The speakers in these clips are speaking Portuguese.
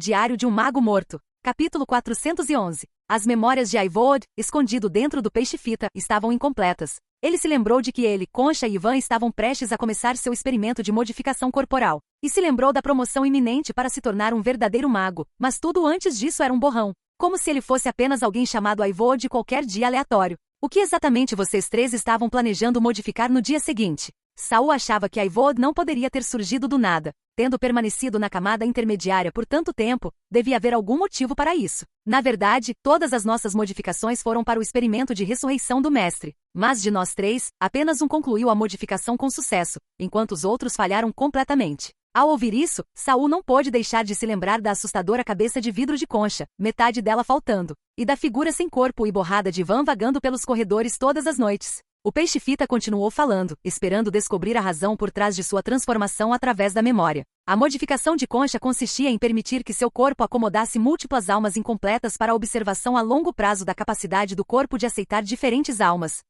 Diário de um Mago Morto. Capítulo 411. As memórias de Aivod, escondido dentro do peixe-fita, estavam incompletas. Ele se lembrou de que ele, Concha e Ivan estavam prestes a começar seu experimento de modificação corporal. E se lembrou da promoção iminente para se tornar um verdadeiro mago, mas tudo antes disso era um borrão. Como se ele fosse apenas alguém chamado Aivod de qualquer dia aleatório. O que exatamente vocês três estavam planejando modificar no dia seguinte? Saul achava que Aivod não poderia ter surgido do nada. Tendo permanecido na camada intermediária por tanto tempo, devia haver algum motivo para isso. Na verdade, todas as nossas modificações foram para o experimento de ressurreição do mestre. Mas de nós três, apenas um concluiu a modificação com sucesso, enquanto os outros falharam completamente. Ao ouvir isso, Saul não pôde deixar de se lembrar da assustadora cabeça de vidro de Concha, metade dela faltando, e da figura sem corpo e borrada de Ivan vagando pelos corredores todas as noites. O peixe-fita continuou falando, esperando descobrir a razão por trás de sua transformação através da memória. A modificação de Concha consistia em permitir que seu corpo acomodasse múltiplas almas incompletas para a observação a longo prazo da capacidade do corpo de aceitar diferentes almas.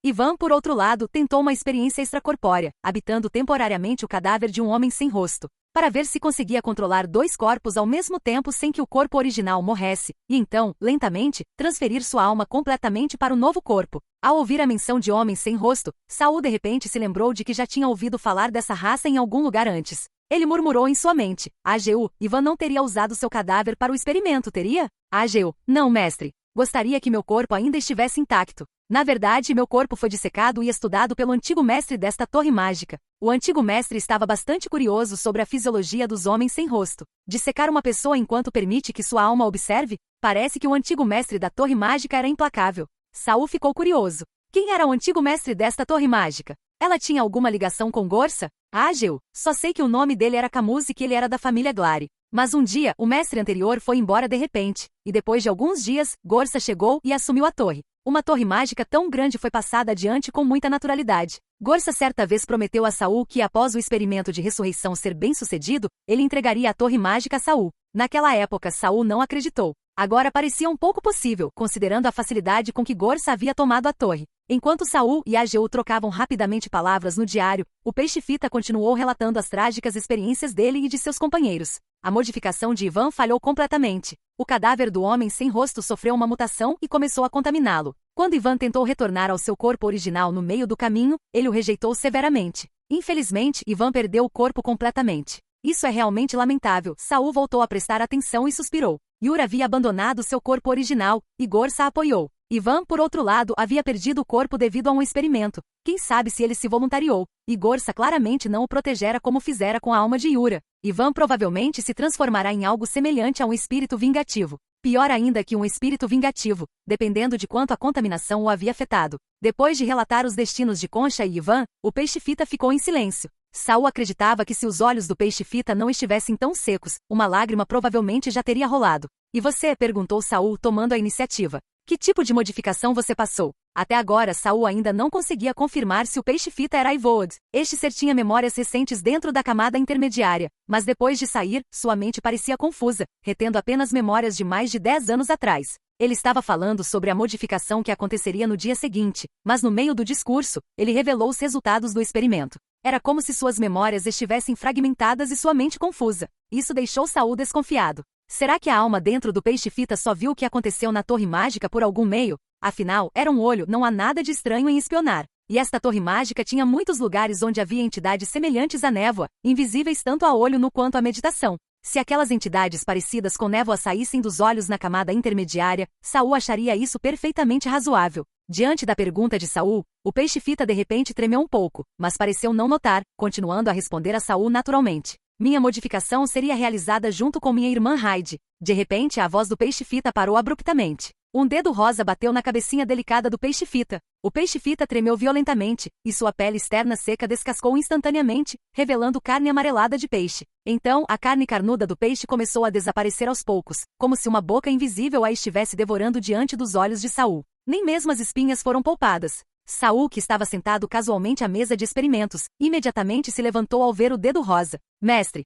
Ivan, por outro lado, tentou uma experiência extracorpórea, habitando temporariamente o cadáver de um homem sem rosto, para ver se conseguia controlar dois corpos ao mesmo tempo sem que o corpo original morresse, e então, lentamente, transferir sua alma completamente para o novo corpo. Ao ouvir a menção de homem sem rosto, Saul de repente se lembrou de que já tinha ouvido falar dessa raça em algum lugar antes. Ele murmurou em sua mente: AGU, Ivan não teria usado seu cadáver para o experimento, teria? AGU, não, mestre. Gostaria que meu corpo ainda estivesse intacto. Na verdade, meu corpo foi dissecado e estudado pelo antigo mestre desta torre mágica. O antigo mestre estava bastante curioso sobre a fisiologia dos homens sem rosto. Dissecar uma pessoa enquanto permite que sua alma observe? Parece que o antigo mestre da torre mágica era implacável. Saul ficou curioso. Quem era o antigo mestre desta torre mágica? Ela tinha alguma ligação com Gorsa? Ágil, só sei que o nome dele era Camus e que ele era da família Glari. Mas um dia, o mestre anterior foi embora de repente, e depois de alguns dias, Gorsa chegou e assumiu a torre. Uma torre mágica tão grande foi passada adiante com muita naturalidade. Gorsa certa vez prometeu a Saul que após o experimento de ressurreição ser bem-sucedido, ele entregaria a torre mágica a Saul. Naquela época, Saul não acreditou. Agora parecia um pouco possível, considerando a facilidade com que Gorsa havia tomado a torre. Enquanto Saul e AGU trocavam rapidamente palavras no diário, o peixe-fita continuou relatando as trágicas experiências dele e de seus companheiros. A modificação de Ivan falhou completamente. O cadáver do homem sem rosto sofreu uma mutação e começou a contaminá-lo. Quando Ivan tentou retornar ao seu corpo original no meio do caminho, ele o rejeitou severamente. Infelizmente, Ivan perdeu o corpo completamente. Isso é realmente lamentável. Saul voltou a prestar atenção e suspirou. Yura havia abandonado seu corpo original, e Gorsa a apoiou. Ivan, por outro lado, havia perdido o corpo devido a um experimento. Quem sabe se ele se voluntariou. E Gorsa claramente não o protegera como fizera com a alma de Yura. Ivan provavelmente se transformará em algo semelhante a um espírito vingativo. Pior ainda que um espírito vingativo, dependendo de quanto a contaminação o havia afetado. Depois de relatar os destinos de Concha e Ivan, o peixe-fita ficou em silêncio. Saul acreditava que se os olhos do peixe-fita não estivessem tão secos, uma lágrima provavelmente já teria rolado. E você? Perguntou Saul tomando a iniciativa. Que tipo de modificação você passou? Até agora Saul ainda não conseguia confirmar se o peixe-fita era Aivod. Este ser tinha memórias recentes dentro da camada intermediária, mas depois de sair, sua mente parecia confusa, retendo apenas memórias de mais de 10 anos atrás. Ele estava falando sobre a modificação que aconteceria no dia seguinte, mas no meio do discurso, ele revelou os resultados do experimento. Era como se suas memórias estivessem fragmentadas e sua mente confusa. Isso deixou Saul desconfiado. Será que a alma dentro do peixe-fita só viu o que aconteceu na torre mágica por algum meio? Afinal, era um olho, não há nada de estranho em espionar. E esta torre mágica tinha muitos lugares onde havia entidades semelhantes à névoa, invisíveis tanto a olho nu quanto à meditação. Se aquelas entidades parecidas com névoa saíssem dos olhos na camada intermediária, Saul acharia isso perfeitamente razoável. Diante da pergunta de Saul, o peixe-fita de repente tremeu um pouco, mas pareceu não notar, continuando a responder a Saul naturalmente. Minha modificação seria realizada junto com minha irmã Hyde. De repente, a voz do peixe-fita parou abruptamente. Um dedo rosa bateu na cabecinha delicada do peixe-fita. O peixe-fita tremeu violentamente, e sua pele externa seca descascou instantaneamente, revelando carne amarelada de peixe. Então, a carne carnuda do peixe começou a desaparecer aos poucos, como se uma boca invisível a estivesse devorando diante dos olhos de Saul. Nem mesmo as espinhas foram poupadas. Saul, que estava sentado casualmente à mesa de experimentos, imediatamente se levantou ao ver o dedo rosa. Mestre,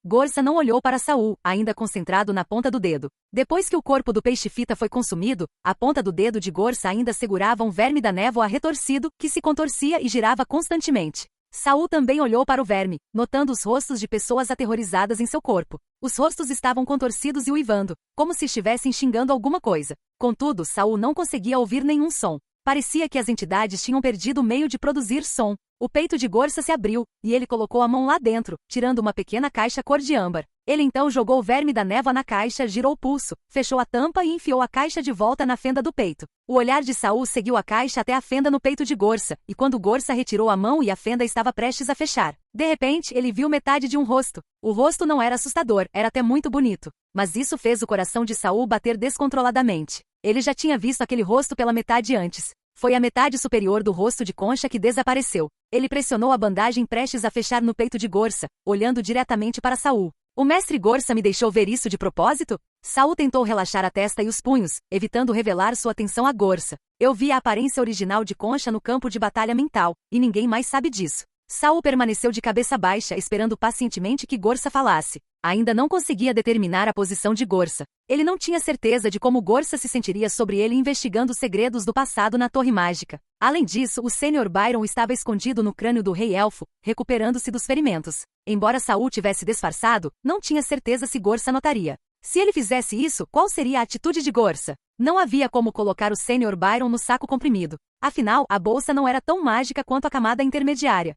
Gorsa não olhou para Saul, ainda concentrado na ponta do dedo. Depois que o corpo do peixe-fita foi consumido, a ponta do dedo de Gorsa ainda segurava um verme da névoa retorcido, que se contorcia e girava constantemente. Saul também olhou para o verme, notando os rostos de pessoas aterrorizadas em seu corpo. Os rostos estavam contorcidos e uivando, como se estivessem xingando alguma coisa. Contudo, Saul não conseguia ouvir nenhum som. Parecia que as entidades tinham perdido o meio de produzir som. O peito de Gorsa se abriu, e ele colocou a mão lá dentro, tirando uma pequena caixa cor de âmbar. Ele então jogou o verme da névoa na caixa, girou o pulso, fechou a tampa e enfiou a caixa de volta na fenda do peito. O olhar de Saul seguiu a caixa até a fenda no peito de Gorsa, e quando Gorsa retirou a mão e a fenda estava prestes a fechar, de repente ele viu metade de um rosto. O rosto não era assustador, era até muito bonito. Mas isso fez o coração de Saul bater descontroladamente. Ele já tinha visto aquele rosto pela metade antes. Foi a metade superior do rosto de Concha que desapareceu. Ele pressionou a bandagem prestes a fechar no peito de Gorsa, olhando diretamente para Saul. O mestre Gorsa me deixou ver isso de propósito? Saul tentou relaxar a testa e os punhos, evitando revelar sua atenção a Gorsa. Eu vi a aparência original de Concha no campo de batalha mental, e ninguém mais sabe disso. Saul permaneceu de cabeça baixa esperando pacientemente que Gorsa falasse. Ainda não conseguia determinar a posição de Gorsa. Ele não tinha certeza de como Gorsa se sentiria sobre ele investigando os segredos do passado na Torre Mágica. Além disso, o Sr. Byron estava escondido no crânio do Rei Elfo, recuperando-se dos ferimentos. Embora Saul tivesse disfarçado, não tinha certeza se Gorsa notaria. Se ele fizesse isso, qual seria a atitude de Gorsa? Não havia como colocar o Sr. Byron no saco comprimido. Afinal, a bolsa não era tão mágica quanto a camada intermediária.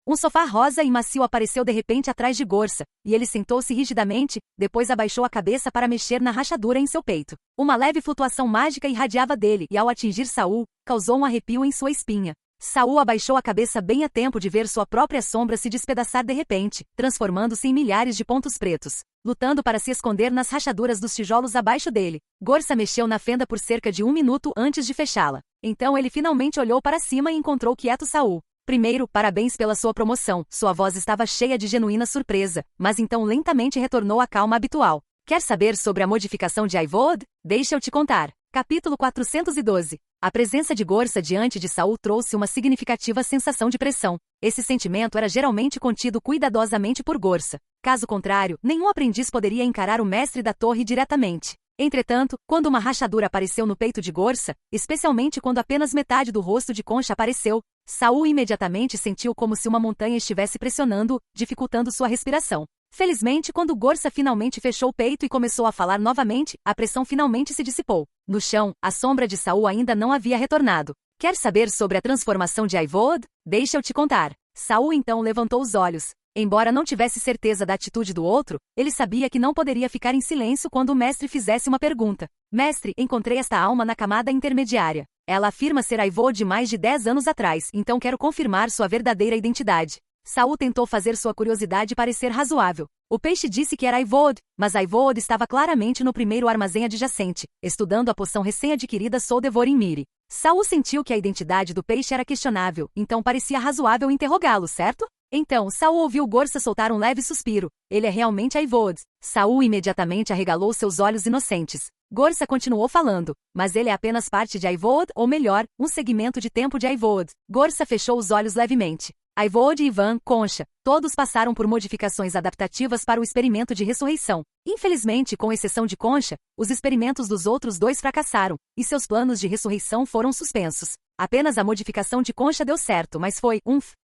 Um sofá rosa e macio apareceu de repente atrás de Gorsa, e ele sentou-se rigidamente, depois abaixou a cabeça para mexer na rachadura em seu peito. Uma leve flutuação mágica irradiava dele e ao atingir Saul, causou um arrepio em sua espinha. Saul abaixou a cabeça bem a tempo de ver sua própria sombra se despedaçar de repente, transformando-se em milhares de pontos pretos, lutando para se esconder nas rachaduras dos tijolos abaixo dele. Gorsa mexeu na fenda por cerca de 1 minuto antes de fechá-la. Então ele finalmente olhou para cima e encontrou quieto Saul. Primeiro, parabéns pela sua promoção. Sua voz estava cheia de genuína surpresa, mas então lentamente retornou à calma habitual. Quer saber sobre a modificação de Aivod? Deixa eu te contar. Capítulo 412. A presença de Gorsa diante de Saul trouxe uma significativa sensação de pressão. Esse sentimento era geralmente contido cuidadosamente por Gorsa. Caso contrário, nenhum aprendiz poderia encarar o mestre da torre diretamente. Entretanto, quando uma rachadura apareceu no peito de Gorsa, especialmente quando apenas metade do rosto de Concha apareceu, Saul imediatamente sentiu como se uma montanha estivesse pressionando, dificultando sua respiração. Felizmente, quando Gorsa finalmente fechou o peito e começou a falar novamente, a pressão finalmente se dissipou. No chão, a sombra de Saul ainda não havia retornado. Quer saber sobre a transformação de Aivod? Deixa eu te contar. Saul então levantou os olhos. Embora não tivesse certeza da atitude do outro, ele sabia que não poderia ficar em silêncio quando o mestre fizesse uma pergunta. Mestre, encontrei esta alma na camada intermediária. Ela afirma ser Aivod de mais de 10 anos atrás, então quero confirmar sua verdadeira identidade. Saul tentou fazer sua curiosidade parecer razoável. O peixe disse que era Aivod, mas Aivod estava claramente no primeiro armazém adjacente, estudando a poção recém-adquirida Soldevorin Miri. Saul sentiu que a identidade do peixe era questionável, então parecia razoável interrogá-lo, certo? Então, Saul ouviu Gorsa soltar um leve suspiro. Ele é realmente Aivod. Saul imediatamente arregalou seus olhos inocentes. Gorsa continuou falando, mas ele é apenas parte de Aivod, ou melhor, um segmento de tempo de Aivod. Gorsa fechou os olhos levemente. Aivod e Ivan, Concha, todos passaram por modificações adaptativas para o experimento de ressurreição. Infelizmente, com exceção de Concha, os experimentos dos outros dois fracassaram, e seus planos de ressurreição foram suspensos. Apenas a modificação de Concha deu certo, mas foi,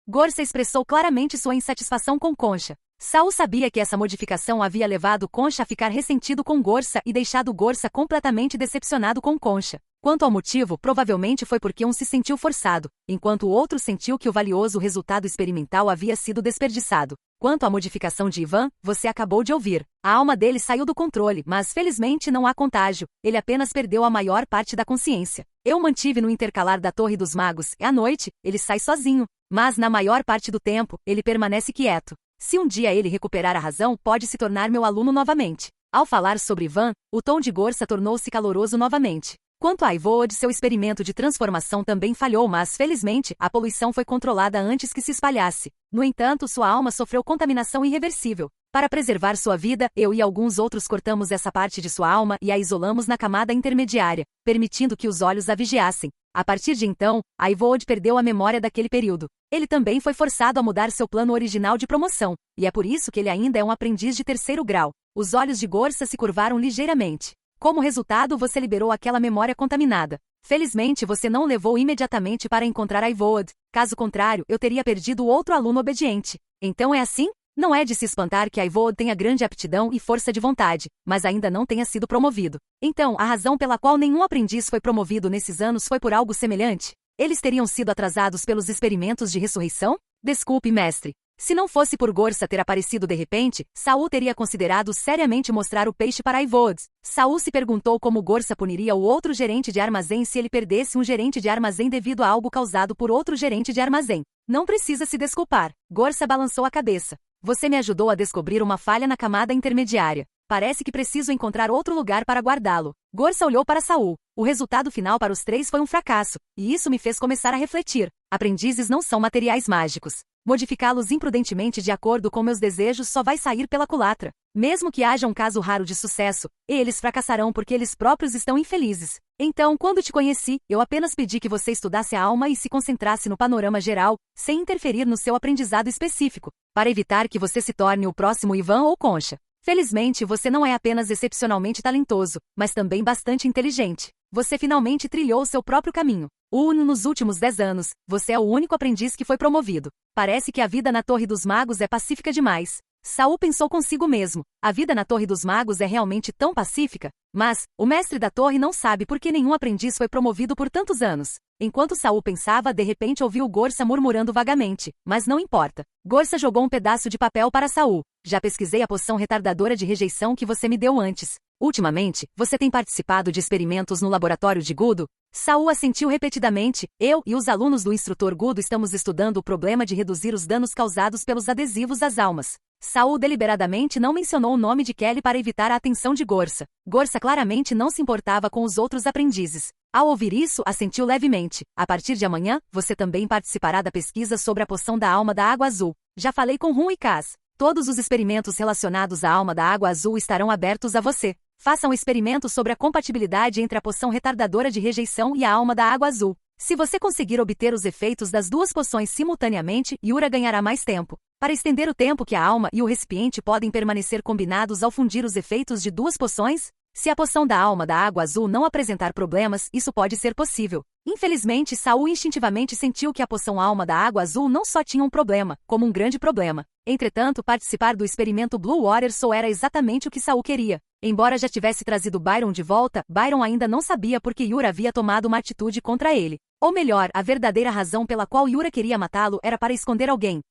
Gorsa expressou claramente sua insatisfação com Concha. Saul sabia que essa modificação havia levado Concha a ficar ressentido com Gorsa e deixado Gorsa completamente decepcionado com Concha. Quanto ao motivo, provavelmente foi porque um se sentiu forçado, enquanto o outro sentiu que o valioso resultado experimental havia sido desperdiçado. Quanto à modificação de Ivan, você acabou de ouvir. A alma dele saiu do controle, mas felizmente não há contágio, ele apenas perdeu a maior parte da consciência. Eu o mantive no intercalar da Torre dos Magos, e à noite, ele sai sozinho, mas na maior parte do tempo, ele permanece quieto. Se um dia ele recuperar a razão, pode se tornar meu aluno novamente. Ao falar sobre Ivan, o tom de Gorsa tornou-se caloroso novamente. Quanto a Aivod, seu experimento de transformação também falhou, mas, felizmente, a poluição foi controlada antes que se espalhasse. No entanto, sua alma sofreu contaminação irreversível. Para preservar sua vida, eu e alguns outros cortamos essa parte de sua alma e a isolamos na camada intermediária, permitindo que os olhos a vigiassem. A partir de então, Aivod perdeu a memória daquele período. Ele também foi forçado a mudar seu plano original de promoção, e é por isso que ele ainda é um aprendiz de 3º grau. Os olhos de Gorsa se curvaram ligeiramente. Como resultado, você liberou aquela memória contaminada. Felizmente, você não levou imediatamente para encontrar Aivod. Caso contrário, eu teria perdido o outro aluno obediente. Então é assim? Não é de se espantar que Aivod tenha grande aptidão e força de vontade, mas ainda não tenha sido promovido. Então, a razão pela qual nenhum aprendiz foi promovido nesses anos foi por algo semelhante? Eles teriam sido atrasados pelos experimentos de ressurreição? Desculpe, mestre. Se não fosse por Gorsa ter aparecido de repente, Saul teria considerado seriamente mostrar o peixe para Aivod. Saul se perguntou como Gorsa puniria o outro gerente de armazém se ele perdesse um gerente de armazém devido a algo causado por outro gerente de armazém. Não precisa se desculpar. Gorsa balançou a cabeça. Você me ajudou a descobrir uma falha na camada intermediária. Parece que preciso encontrar outro lugar para guardá-lo. Gorsa olhou para Saul. O resultado final para os três foi um fracasso, e isso me fez começar a refletir. Aprendizes não são materiais mágicos. Modificá-los imprudentemente de acordo com meus desejos só vai sair pela culatra. Mesmo que haja um caso raro de sucesso, eles fracassarão porque eles próprios estão infelizes. Então, quando te conheci, eu apenas pedi que você estudasse a alma e se concentrasse no panorama geral, sem interferir no seu aprendizado específico, para evitar que você se torne o próximo Ivan ou Concha. Felizmente, você não é apenas excepcionalmente talentoso, mas também bastante inteligente. Você finalmente trilhou seu próprio caminho. Nos últimos 10 anos, você é o único aprendiz que foi promovido. Parece que a vida na Torre dos Magos é pacífica demais. Saul pensou consigo mesmo. A vida na Torre dos Magos é realmente tão pacífica? Mas, o mestre da torre não sabe por que nenhum aprendiz foi promovido por tantos anos. Enquanto Saul pensava, de repente ouviu Gorsa murmurando vagamente. Mas não importa. Gorsa jogou um pedaço de papel para Saul. Já pesquisei a poção retardadora de rejeição que você me deu antes. Ultimamente, você tem participado de experimentos no laboratório de Gudo? Saul assentiu repetidamente. Eu e os alunos do instrutor Gudo estamos estudando o problema de reduzir os danos causados pelos adesivos às almas. Saul deliberadamente não mencionou o nome de Kelly para evitar a atenção de Gorsa. Gorsa claramente não se importava com os outros aprendizes. Ao ouvir isso, assentiu levemente. A partir de amanhã, você também participará da pesquisa sobre a poção da alma da água azul. Já falei com Rum e Kaz. Todos os experimentos relacionados à alma da água azul estarão abertos a você. Faça um experimento sobre a compatibilidade entre a poção retardadora de rejeição e a alma da água azul. Se você conseguir obter os efeitos das duas poções simultaneamente, Yura ganhará mais tempo. Para estender o tempo que a alma e o recipiente podem permanecer combinados ao fundir os efeitos de duas poções, se a poção da alma da água azul não apresentar problemas, isso pode ser possível. Infelizmente, Saul instintivamente sentiu que a poção alma da água azul não só tinha um problema, como um grande problema. Entretanto, participar do experimento Blue Water Soul era exatamente o que Saul queria. Embora já tivesse trazido Byron de volta, Byron ainda não sabia por que Yura havia tomado uma atitude contra ele. Ou melhor, a verdadeira razão pela qual Yura queria matá-lo era para esconder alguém.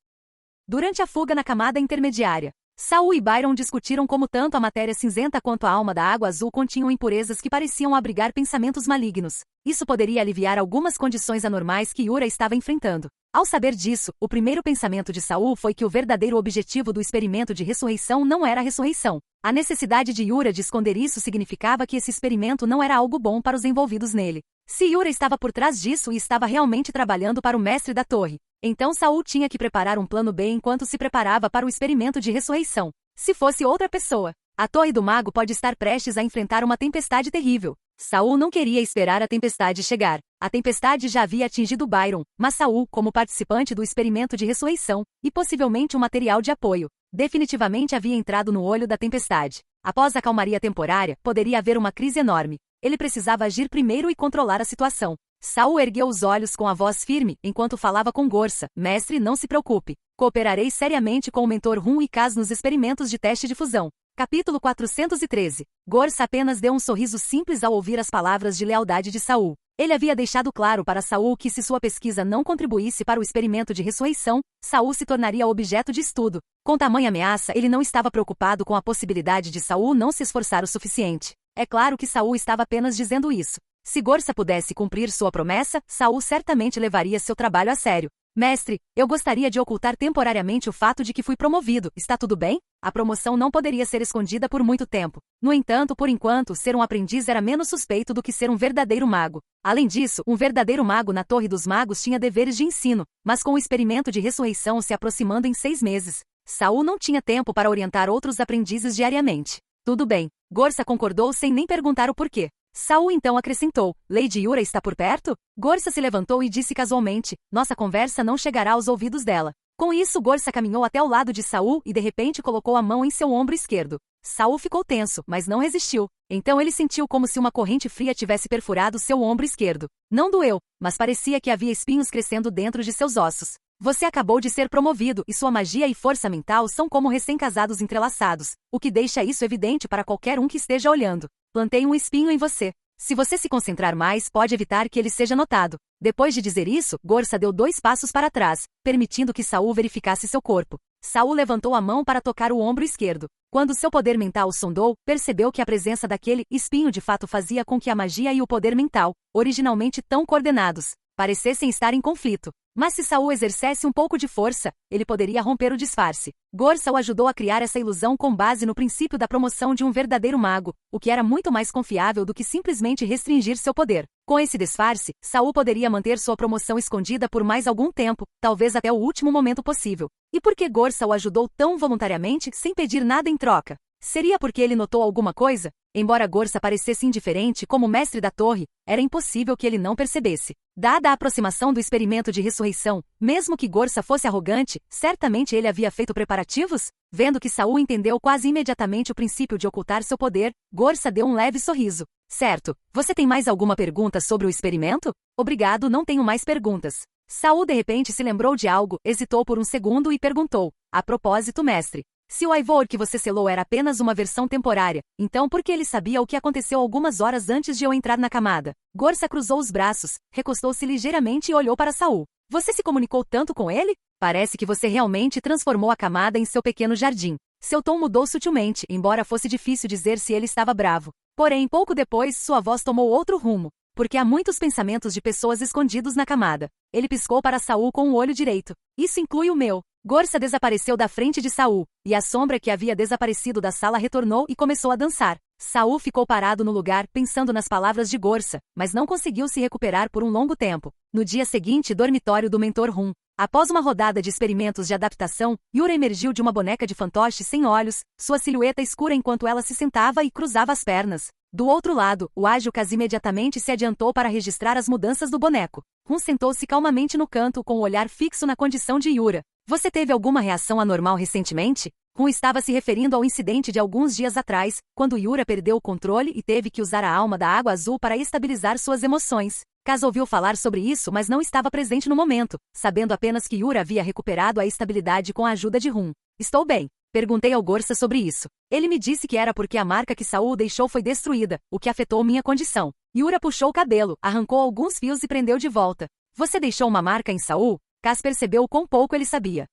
Durante a fuga na camada intermediária, Saul e Byron discutiram como tanto a matéria cinzenta quanto a alma da água azul continham impurezas que pareciam abrigar pensamentos malignos. Isso poderia aliviar algumas condições anormais que Yura estava enfrentando. Ao saber disso, o primeiro pensamento de Saul foi que o verdadeiro objetivo do experimento de ressurreição não era a ressurreição. A necessidade de Yura de esconder isso significava que esse experimento não era algo bom para os envolvidos nele. Se Yura estava por trás disso e estava realmente trabalhando para o mestre da torre, então Saul tinha que preparar um plano B enquanto se preparava para o experimento de ressurreição. Se fosse outra pessoa, a Torre do Mago pode estar prestes a enfrentar uma tempestade terrível. Saul não queria esperar a tempestade chegar. A tempestade já havia atingido Byron, mas Saul, como participante do experimento de ressurreição, e possivelmente um material de apoio, definitivamente havia entrado no olho da tempestade. Após a calmaria temporária, poderia haver uma crise enorme. Ele precisava agir primeiro e controlar a situação. Saul ergueu os olhos com a voz firme, enquanto falava com Gorsa. Mestre, não se preocupe. Cooperarei seriamente com o mentor Rum e Kaz nos experimentos de teste de fusão. Capítulo 413. Gorsa apenas deu um sorriso simples ao ouvir as palavras de lealdade de Saul. Ele havia deixado claro para Saul que se sua pesquisa não contribuísse para o experimento de ressurreição, Saul se tornaria objeto de estudo. Com tamanha ameaça, ele não estava preocupado com a possibilidade de Saul não se esforçar o suficiente. É claro que Saul estava apenas dizendo isso. Se Gorsa pudesse cumprir sua promessa, Saul certamente levaria seu trabalho a sério. Mestre, eu gostaria de ocultar temporariamente o fato de que fui promovido. Está tudo bem? A promoção não poderia ser escondida por muito tempo. No entanto, por enquanto, ser um aprendiz era menos suspeito do que ser um verdadeiro mago. Além disso, um verdadeiro mago na Torre dos Magos tinha deveres de ensino, mas com o experimento de ressurreição se aproximando em 6 meses, Saul não tinha tempo para orientar outros aprendizes diariamente. Tudo bem. Gorsa concordou sem nem perguntar o porquê. Saul então acrescentou, Lady Yura está por perto? Gorsa se levantou e disse casualmente, nossa conversa não chegará aos ouvidos dela. Com isso, Gorsa caminhou até o lado de Saul e de repente colocou a mão em seu ombro esquerdo. Saul ficou tenso, mas não resistiu. Então ele sentiu como se uma corrente fria tivesse perfurado seu ombro esquerdo. Não doeu, mas parecia que havia espinhos crescendo dentro de seus ossos. Você acabou de ser promovido e sua magia e força mental são como recém-casados entrelaçados, o que deixa isso evidente para qualquer um que esteja olhando. Plantei um espinho em você. Se você se concentrar mais, pode evitar que ele seja notado. Depois de dizer isso, Gorsa deu 2 passos para trás, permitindo que Saul verificasse seu corpo. Saul levantou a mão para tocar o ombro esquerdo. Quando seu poder mental sondou, percebeu que a presença daquele espinho de fato fazia com que a magia e o poder mental, originalmente tão coordenados, parecessem estar em conflito. Mas se Saul exercesse um pouco de força, ele poderia romper o disfarce. Gorsa o ajudou a criar essa ilusão com base no princípio da promoção de um verdadeiro mago, o que era muito mais confiável do que simplesmente restringir seu poder. Com esse disfarce, Saul poderia manter sua promoção escondida por mais algum tempo, talvez até o último momento possível. E por que Gorsa o ajudou tão voluntariamente, sem pedir nada em troca? Seria porque ele notou alguma coisa? Embora Gorsa parecesse indiferente como mestre da torre, era impossível que ele não percebesse. Dada a aproximação do experimento de ressurreição, mesmo que Gorsa fosse arrogante, certamente ele havia feito preparativos? Vendo que Saul entendeu quase imediatamente o princípio de ocultar seu poder, Gorsa deu um leve sorriso. Certo, você tem mais alguma pergunta sobre o experimento? Obrigado, não tenho mais perguntas. Saul de repente se lembrou de algo, hesitou por um segundo e perguntou. A propósito, mestre. Se o Eivor que você selou era apenas uma versão temporária, então por que ele sabia o que aconteceu algumas horas antes de eu entrar na camada? Gorsa cruzou os braços, recostou-se ligeiramente e olhou para Saul. Você se comunicou tanto com ele? Parece que você realmente transformou a camada em seu pequeno jardim. Seu tom mudou sutilmente, embora fosse difícil dizer se ele estava bravo. Porém, pouco depois, sua voz tomou outro rumo, porque há muitos pensamentos de pessoas escondidos na camada. Ele piscou para Saul com o olho direito. Isso inclui o meu. Gorsa desapareceu da frente de Saul, e a sombra que havia desaparecido da sala retornou e começou a dançar. Saul ficou parado no lugar, pensando nas palavras de Gorsa, mas não conseguiu se recuperar por um longo tempo. No dia seguinte, dormitório do mentor Rum. Após uma rodada de experimentos de adaptação, Yura emergiu de uma boneca de fantoche sem olhos, sua silhueta escura enquanto ela se sentava e cruzava as pernas. Do outro lado, o ágil Kaz imediatamente se adiantou para registrar as mudanças do boneco. Rum sentou-se calmamente no canto com o olhar fixo na condição de Yura. Você teve alguma reação anormal recentemente? Rum estava se referindo ao incidente de alguns dias atrás, quando Yura perdeu o controle e teve que usar a alma da água azul para estabilizar suas emoções. Kaz ouviu falar sobre isso, mas não estava presente no momento, sabendo apenas que Yura havia recuperado a estabilidade com a ajuda de Rum. Estou bem. Perguntei ao Gorsa sobre isso. Ele me disse que era porque a marca que Saul deixou foi destruída, o que afetou minha condição. Yura puxou o cabelo, arrancou alguns fios e prendeu de volta. Você deixou uma marca em Saul? Kaz percebeu quão pouco ele sabia.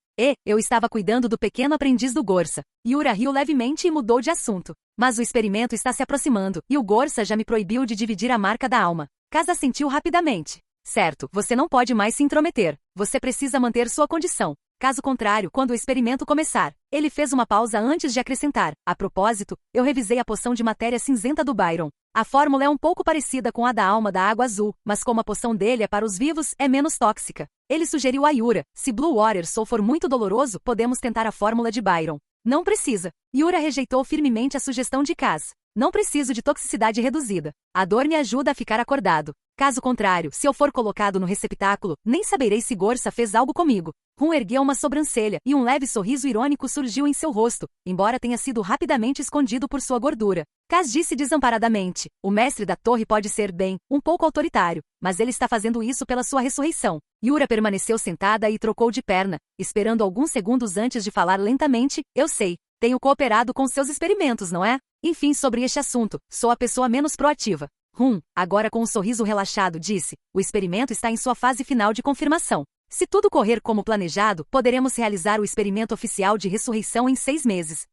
Eu estava cuidando do pequeno aprendiz do Gorsa. Yura riu levemente e mudou de assunto. Mas o experimento está se aproximando, e o Gorsa já me proibiu de dividir a marca da alma. Kaz assentiu rapidamente. Certo, você não pode mais se intrometer. Você precisa manter sua condição. Caso contrário, quando o experimento começar. Ele fez uma pausa antes de acrescentar. A propósito, eu revisei a poção de matéria cinzenta do Byron. A fórmula é um pouco parecida com a da alma da água azul, mas como a poção dele é para os vivos, é menos tóxica. Ele sugeriu a Yura. Se Blue Water Soul for muito doloroso, podemos tentar a fórmula de Byron. Não precisa. Yura rejeitou firmemente a sugestão de Kaz. Não preciso de toxicidade reduzida. A dor me ajuda a ficar acordado. Caso contrário, se eu for colocado no receptáculo, nem saberei se Gorsa fez algo comigo. Rum ergueu uma sobrancelha, e um leve sorriso irônico surgiu em seu rosto, embora tenha sido rapidamente escondido por sua gordura. Kaz disse desamparadamente, o mestre da torre pode ser um pouco autoritário, mas ele está fazendo isso pela sua ressurreição. Yura permaneceu sentada e trocou de perna, esperando alguns segundos antes de falar lentamente, eu sei, tenho cooperado com seus experimentos, não é? Enfim, sobre este assunto, sou a pessoa menos proativa. Agora com um sorriso relaxado, disse, o experimento está em sua fase final de confirmação. Se tudo correr como planejado, poderemos realizar o experimento oficial de ressurreição em 6 meses.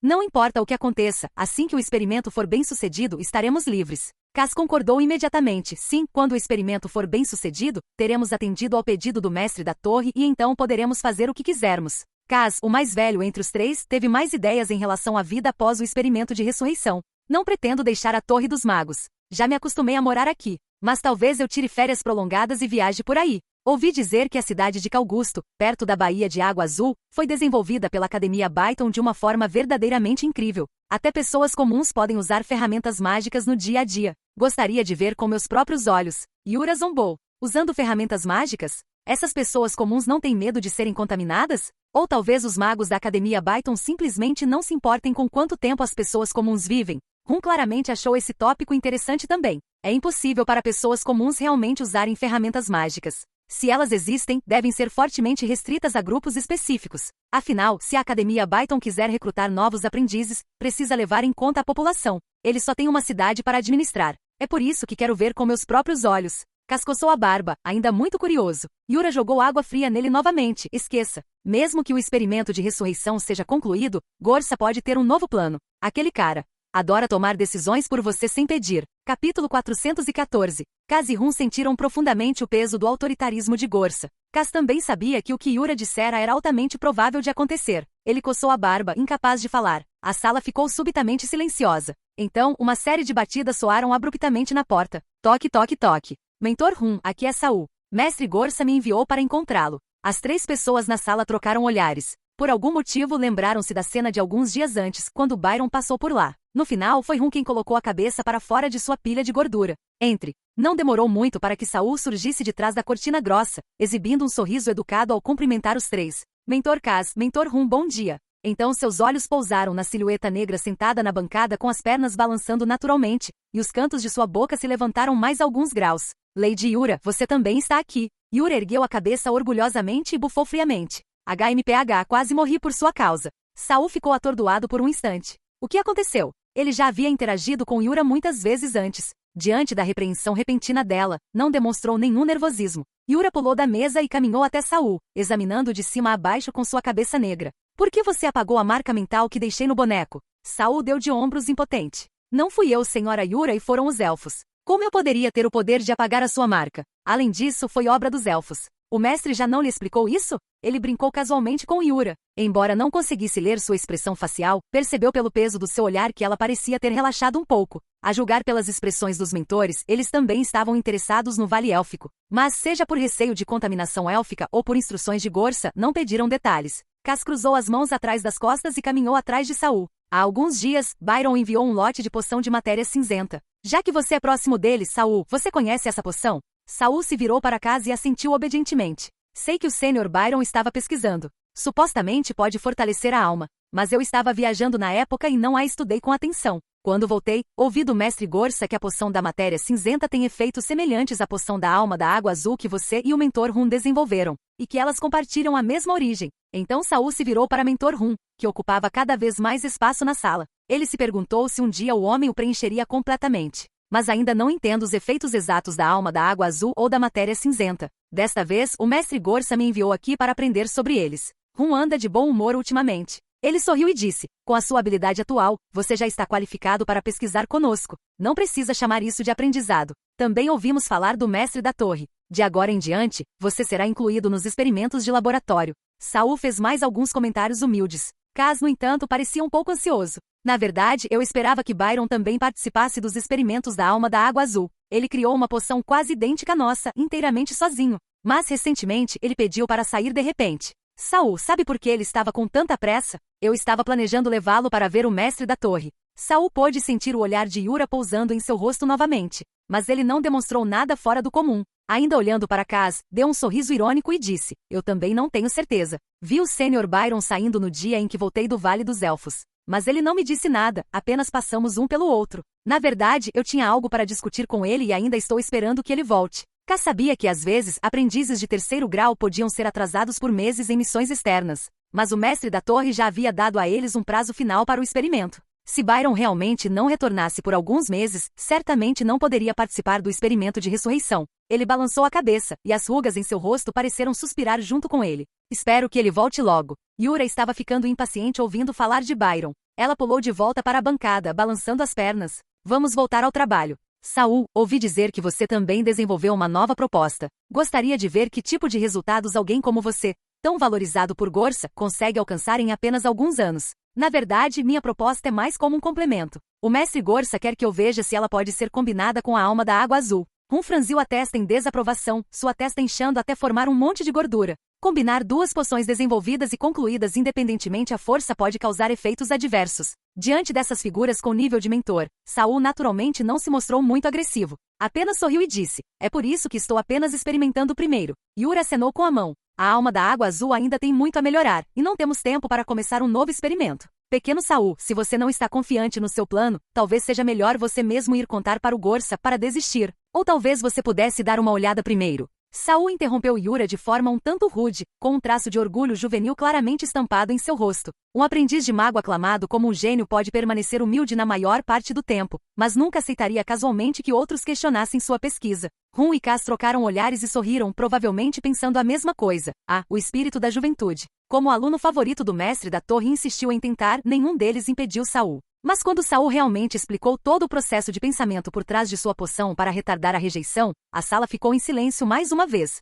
Não importa o que aconteça, assim que o experimento for bem-sucedido, estaremos livres. Kaz concordou imediatamente. Sim, quando o experimento for bem-sucedido, teremos atendido ao pedido do mestre da torre e então poderemos fazer o que quisermos. Kaz, o mais velho entre os 3, teve mais ideias em relação à vida após o experimento de ressurreição. Não pretendo deixar a Torre dos Magos. Já me acostumei a morar aqui, mas talvez eu tire férias prolongadas e viaje por aí. Ouvi dizer que a cidade de Calgusto, perto da Baía de Água Azul, foi desenvolvida pela Academia Byton de uma forma verdadeiramente incrível. Até pessoas comuns podem usar ferramentas mágicas no dia a dia. Gostaria de ver com meus próprios olhos. Yura zombou. Usando ferramentas mágicas? Essas pessoas comuns não têm medo de serem contaminadas? Ou talvez os magos da Academia Byton simplesmente não se importem com quanto tempo as pessoas comuns vivem? Rum claramente achou esse tópico interessante também. É impossível para pessoas comuns realmente usarem ferramentas mágicas. Se elas existem, devem ser fortemente restritas a grupos específicos. Afinal, se a Academia Byton quiser recrutar novos aprendizes, precisa levar em conta a população. Ele só tem uma cidade para administrar. É por isso que quero ver com meus próprios olhos. Cascoçou a barba, ainda muito curioso. Yura jogou água fria nele novamente. Esqueça. Mesmo que o experimento de ressurreição seja concluído, Gorsa pode ter um novo plano. Aquele cara adora tomar decisões por você sem pedir. Capítulo 414. Kaz e Rum sentiram profundamente o peso do autoritarismo de Gorsa. Kaz também sabia que o que Yura dissera era altamente provável de acontecer. Ele coçou a barba, incapaz de falar. A sala ficou subitamente silenciosa. Então, uma série de batidas soaram abruptamente na porta. Toque, toque, toque. Mentor Rum, aqui é Saul. Mestre Gorsa me enviou para encontrá-lo. As 3 pessoas na sala trocaram olhares. Por algum motivo lembraram-se da cena de alguns dias antes, quando Byron passou por lá. No final, foi Rum quem colocou a cabeça para fora de sua pilha de gordura. Entre. Não demorou muito para que Saul surgisse de trás da cortina grossa, exibindo um sorriso educado ao cumprimentar os 3. Mentor Kaz, Mentor Rum, bom dia. Então seus olhos pousaram na silhueta negra sentada na bancada com as pernas balançando naturalmente, e os cantos de sua boca se levantaram mais alguns graus. Lady Yura, você também está aqui. Yura ergueu a cabeça orgulhosamente e bufou friamente. HMPH, quase morri por sua causa. Saul ficou atordoado por um instante. O que aconteceu? Ele já havia interagido com Yura muitas vezes antes. Diante da repreensão repentina dela, não demonstrou nenhum nervosismo. Yura pulou da mesa e caminhou até Saul, examinando de cima a baixo com sua cabeça negra. Por que você apagou a marca mental que deixei no boneco? Saul deu de ombros impotente. Não fui eu, senhora Yura, e foram os elfos. Como eu poderia ter o poder de apagar a sua marca? Além disso, foi obra dos elfos. O mestre já não lhe explicou isso? Ele brincou casualmente com Yura. Embora não conseguisse ler sua expressão facial, percebeu pelo peso do seu olhar que ela parecia ter relaxado um pouco. A julgar pelas expressões dos mentores, eles também estavam interessados no Vale Élfico. Mas, seja por receio de contaminação élfica ou por instruções de Gorsa, não pediram detalhes. Kaz cruzou as mãos atrás das costas e caminhou atrás de Saul. Há alguns dias, Byron enviou um lote de poção de matéria cinzenta. Já que você é próximo dele, Saul, você conhece essa poção? Saul se virou para casa e assentiu obedientemente. Sei que o Sr. Byron estava pesquisando. Supostamente pode fortalecer a alma. Mas eu estava viajando na época e não a estudei com atenção. Quando voltei, ouvi do mestre Gorsa que a poção da matéria cinzenta tem efeitos semelhantes à poção da alma da água azul que você e o mentor Rum desenvolveram, e que elas compartilham a mesma origem. Então Saul se virou para mentor Rum, que ocupava cada vez mais espaço na sala. Ele se perguntou se um dia o homem o preencheria completamente. Mas ainda não entendo os efeitos exatos da alma da água azul ou da matéria cinzenta. Desta vez, o mestre Gorsa me enviou aqui para aprender sobre eles. Rum anda de bom humor ultimamente. Ele sorriu e disse, com a sua habilidade atual, você já está qualificado para pesquisar conosco. Não precisa chamar isso de aprendizado. Também ouvimos falar do mestre da torre. De agora em diante, você será incluído nos experimentos de laboratório. Saul fez mais alguns comentários humildes. Kaz, no entanto, parecia um pouco ansioso. Na verdade, eu esperava que Byron também participasse dos experimentos da alma da água azul. Ele criou uma poção quase idêntica à nossa, inteiramente sozinho. Mas recentemente, ele pediu para sair de repente. Saul, sabe por que ele estava com tanta pressa? Eu estava planejando levá-lo para ver o mestre da torre. Saul pôde sentir o olhar de Yura pousando em seu rosto novamente. Mas ele não demonstrou nada fora do comum. Ainda olhando para Kaz, deu um sorriso irônico e disse, eu também não tenho certeza. Vi o Sr. Byron saindo no dia em que voltei do Vale dos Elfos. Mas ele não me disse nada, apenas passamos um pelo outro. Na verdade, eu tinha algo para discutir com ele e ainda estou esperando que ele volte. Kaz sabia que às vezes, aprendizes de 3º grau podiam ser atrasados por meses em missões externas. Mas o mestre da torre já havia dado a eles um prazo final para o experimento. Se Byron realmente não retornasse por alguns meses, certamente não poderia participar do experimento de ressurreição. Ele balançou a cabeça, e as rugas em seu rosto pareceram suspirar junto com ele. Espero que ele volte logo. Yura estava ficando impaciente ouvindo falar de Byron. Ela pulou de volta para a bancada, balançando as pernas. Vamos voltar ao trabalho. Saul, ouvi dizer que você também desenvolveu uma nova proposta. Gostaria de ver que tipo de resultados alguém como você, tão valorizado por Gorsa, consegue alcançar em apenas alguns anos. Na verdade, minha proposta é mais como um complemento. O mestre Gorsa quer que eu veja se ela pode ser combinada com a alma da água azul. Rum franziu a testa em desaprovação, sua testa inchando até formar um monte de gordura. Combinar duas poções desenvolvidas e concluídas independentemente à força pode causar efeitos adversos. Diante dessas figuras com nível de mentor, Saul naturalmente não se mostrou muito agressivo. Apenas sorriu e disse: é por isso que estou apenas experimentando primeiro. Yura acenou com a mão. A alma da água azul ainda tem muito a melhorar, e não temos tempo para começar um novo experimento. Pequeno Saul, se você não está confiante no seu plano, talvez seja melhor você mesmo ir contar para o Gorsa para desistir. Ou talvez você pudesse dar uma olhada primeiro. Saul interrompeu Yura de forma um tanto rude, com um traço de orgulho juvenil claramente estampado em seu rosto. Um aprendiz de mago aclamado como um gênio pode permanecer humilde na maior parte do tempo, mas nunca aceitaria casualmente que outros questionassem sua pesquisa. Rum e Cass trocaram olhares e sorriram, provavelmente pensando a mesma coisa. O espírito da juventude. Como aluno favorito do mestre da torre insistiu em tentar, nenhum deles impediu Saul. Mas quando Saul realmente explicou todo o processo de pensamento por trás de sua poção para retardar a rejeição, a sala ficou em silêncio mais uma vez.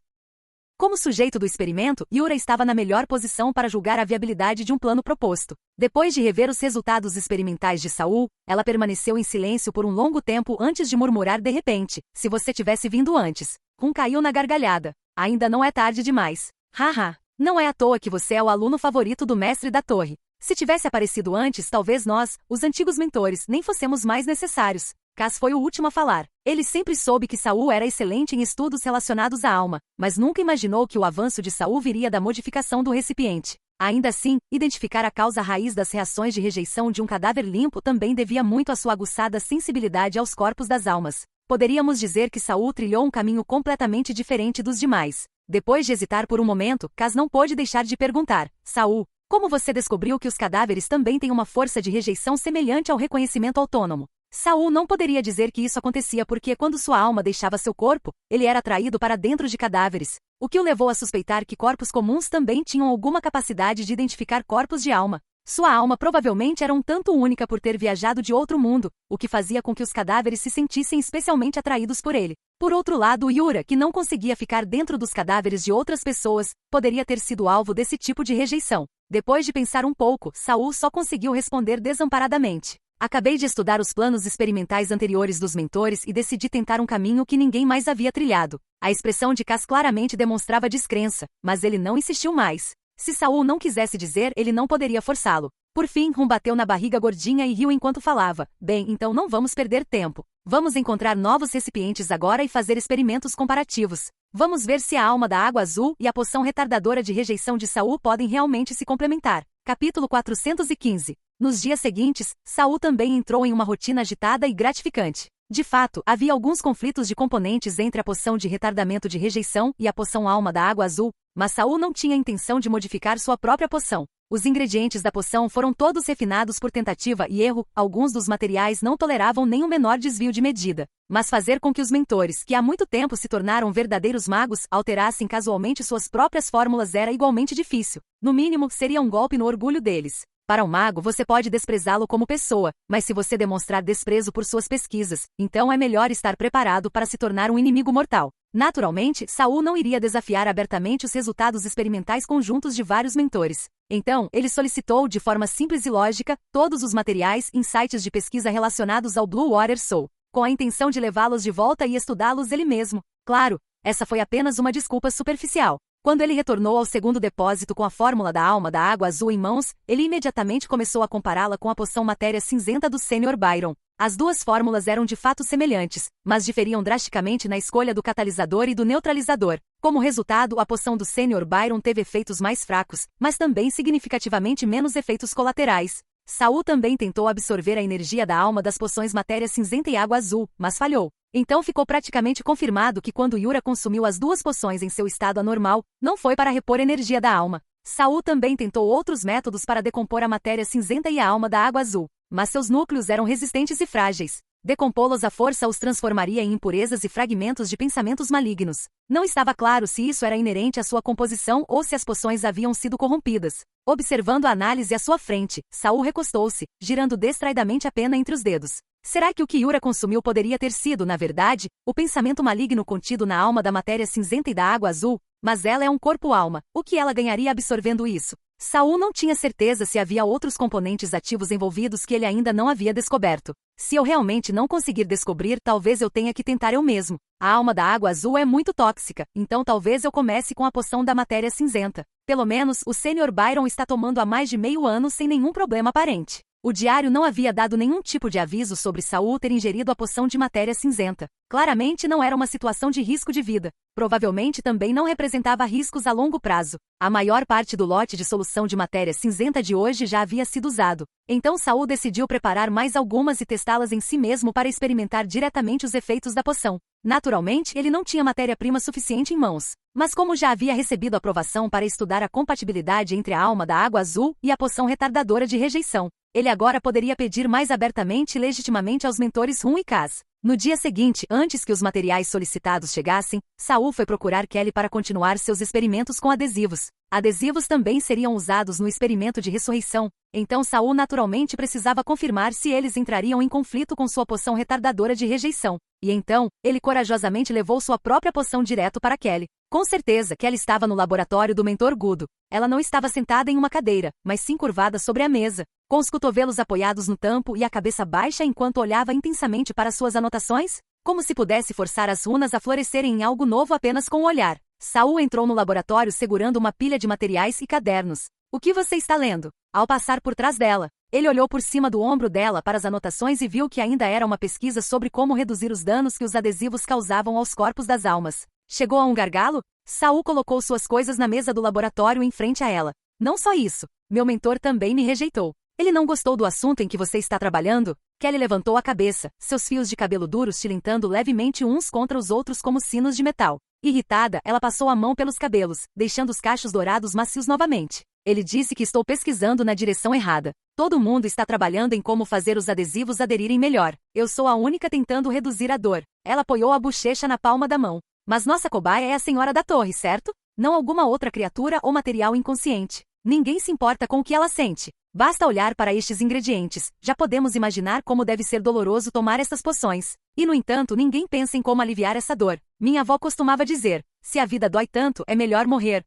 Como sujeito do experimento, Yura estava na melhor posição para julgar a viabilidade de um plano proposto. Depois de rever os resultados experimentais de Saul, ela permaneceu em silêncio por um longo tempo antes de murmurar de repente: se você tivesse vindo antes. Rum caiu na gargalhada. Ainda não é tarde demais. Haha. Não é à toa que você é o aluno favorito do mestre da torre. Se tivesse aparecido antes, talvez nós, os antigos mentores, nem fossemos mais necessários. Cass foi o último a falar. Ele sempre soube que Saul era excelente em estudos relacionados à alma, mas nunca imaginou que o avanço de Saul viria da modificação do recipiente. Ainda assim, identificar a causa raiz das reações de rejeição de um cadáver limpo também devia muito à sua aguçada sensibilidade aos corpos das almas. Poderíamos dizer que Saul trilhou um caminho completamente diferente dos demais. Depois de hesitar por um momento, Cass não pôde deixar de perguntar: Saul, como você descobriu que os cadáveres também têm uma força de rejeição semelhante ao reconhecimento autônomo? Saul não poderia dizer que isso acontecia porque quando sua alma deixava seu corpo, ele era atraído para dentro de cadáveres, o que o levou a suspeitar que corpos comuns também tinham alguma capacidade de identificar corpos de alma. Sua alma provavelmente era um tanto única por ter viajado de outro mundo, o que fazia com que os cadáveres se sentissem especialmente atraídos por ele. Por outro lado, Yura, que não conseguia ficar dentro dos cadáveres de outras pessoas, poderia ter sido alvo desse tipo de rejeição. Depois de pensar um pouco, Saul só conseguiu responder desamparadamente: acabei de estudar os planos experimentais anteriores dos mentores e decidi tentar um caminho que ninguém mais havia trilhado. A expressão de Cass claramente demonstrava descrença, mas ele não insistiu mais. Se Saul não quisesse dizer, ele não poderia forçá-lo. Por fim, Rum bateu na barriga gordinha e riu enquanto falava: bem, então não vamos perder tempo. Vamos encontrar novos recipientes agora e fazer experimentos comparativos. Vamos ver se a alma da água azul e a poção retardadora de rejeição de Saul podem realmente se complementar. Capítulo 415. Nos dias seguintes, Saul também entrou em uma rotina agitada e gratificante. De fato, havia alguns conflitos de componentes entre a poção de retardamento de rejeição e a poção alma da água azul, mas Saul não tinha intenção de modificar sua própria poção. Os ingredientes da poção foram todos refinados por tentativa e erro, alguns dos materiais não toleravam nem o menor desvio de medida. Mas fazer com que os mentores, que há muito tempo se tornaram verdadeiros magos, alterassem casualmente suas próprias fórmulas era igualmente difícil. No mínimo, seria um golpe no orgulho deles. Para um mago você pode desprezá-lo como pessoa, mas se você demonstrar desprezo por suas pesquisas, então é melhor estar preparado para se tornar um inimigo mortal. Naturalmente, Saul não iria desafiar abertamente os resultados experimentais conjuntos de vários mentores. Então, ele solicitou, de forma simples e lógica, todos os materiais e insights de pesquisa relacionados ao Blue Water Soul, com a intenção de levá-los de volta e estudá-los ele mesmo. Claro, essa foi apenas uma desculpa superficial. Quando ele retornou ao segundo depósito com a fórmula da alma da água azul em mãos, ele imediatamente começou a compará-la com a poção matéria cinzenta do Sr. Byron. As duas fórmulas eram de fato semelhantes, mas diferiam drasticamente na escolha do catalisador e do neutralizador. Como resultado, a poção do Sr. Byron teve efeitos mais fracos, mas também significativamente menos efeitos colaterais. Saul também tentou absorver a energia da alma das poções matéria cinzenta e água azul, mas falhou. Então ficou praticamente confirmado que quando Yura consumiu as duas poções em seu estado anormal, não foi para repor energia da alma. Saul também tentou outros métodos para decompor a matéria cinzenta e a alma da água azul, mas seus núcleos eram resistentes e frágeis. Decompô-los à força os transformaria em impurezas e fragmentos de pensamentos malignos. Não estava claro se isso era inerente à sua composição ou se as poções haviam sido corrompidas. Observando a análise à sua frente, Saul recostou-se, girando distraidamente a pena entre os dedos. Será que o que Yura consumiu poderia ter sido, na verdade, o pensamento maligno contido na alma da matéria cinzenta e da água azul? Mas ela é um corpo-alma. O que ela ganharia absorvendo isso? Saul não tinha certeza se havia outros componentes ativos envolvidos que ele ainda não havia descoberto. Se eu realmente não conseguir descobrir, talvez eu tenha que tentar eu mesmo. A alma da água azul é muito tóxica, então talvez eu comece com a poção da matéria cinzenta. Pelo menos, o Sr. Byron está tomando há mais de meio ano sem nenhum problema aparente. O diário não havia dado nenhum tipo de aviso sobre Saul ter ingerido a poção de matéria cinzenta. Claramente não era uma situação de risco de vida. Provavelmente também não representava riscos a longo prazo. A maior parte do lote de solução de matéria cinzenta de hoje já havia sido usado. Então Saul decidiu preparar mais algumas e testá-las em si mesmo para experimentar diretamente os efeitos da poção. Naturalmente, ele não tinha matéria-prima suficiente em mãos. Mas como já havia recebido aprovação para estudar a compatibilidade entre a alma da água azul e a poção retardadora de rejeição, ele agora poderia pedir mais abertamente e legitimamente aos mentores Rum e Kaz. No dia seguinte, antes que os materiais solicitados chegassem, Saul foi procurar Kelly para continuar seus experimentos com adesivos. Adesivos também seriam usados no experimento de ressurreição, então Saul naturalmente precisava confirmar se eles entrariam em conflito com sua poção retardadora de rejeição. E então, ele corajosamente levou sua própria poção direto para Kelly. Com certeza, Kelly estava no laboratório do mentor Gudo. Ela não estava sentada em uma cadeira, mas sim curvada sobre a mesa, com os cotovelos apoiados no tampo e a cabeça baixa enquanto olhava intensamente para suas anotações, como se pudesse forçar as runas a florescerem em algo novo apenas com o olhar. Saul entrou no laboratório segurando uma pilha de materiais e cadernos. O que você está lendo? Ao passar por trás dela, ele olhou por cima do ombro dela para as anotações e viu que ainda era uma pesquisa sobre como reduzir os danos que os adesivos causavam aos corpos das almas. Chegou a um gargalo? Saul colocou suas coisas na mesa do laboratório em frente a ela. Não só isso, meu mentor também me rejeitou. Ele não gostou do assunto em que você está trabalhando? Kelly levantou a cabeça, seus fios de cabelo duros tilintando levemente uns contra os outros como sinos de metal. Irritada, ela passou a mão pelos cabelos, deixando os cachos dourados macios novamente. Ele disse que estou pesquisando na direção errada. Todo mundo está trabalhando em como fazer os adesivos aderirem melhor. Eu sou a única tentando reduzir a dor. Ela apoiou a bochecha na palma da mão. Mas nossa cobaia é a Senhora da Torre, certo? Não alguma outra criatura ou material inconsciente. Ninguém se importa com o que ela sente. Basta olhar para estes ingredientes. Já podemos imaginar como deve ser doloroso tomar essas poções. E no entanto, ninguém pensa em como aliviar essa dor. Minha avó costumava dizer, se a vida dói tanto, é melhor morrer.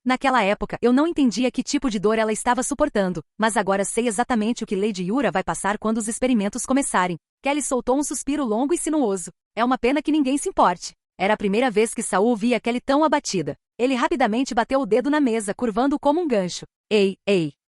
Naquela época, eu não entendia que tipo de dor ela estava suportando, mas agora sei exatamente o que Lady Yura vai passar quando os experimentos começarem. Kelly soltou um suspiro longo e sinuoso. É uma pena que ninguém se importe. Era a primeira vez que Saul via Kelly tão abatida. Ele rapidamente bateu o dedo na mesa, curvando como um gancho. Ei,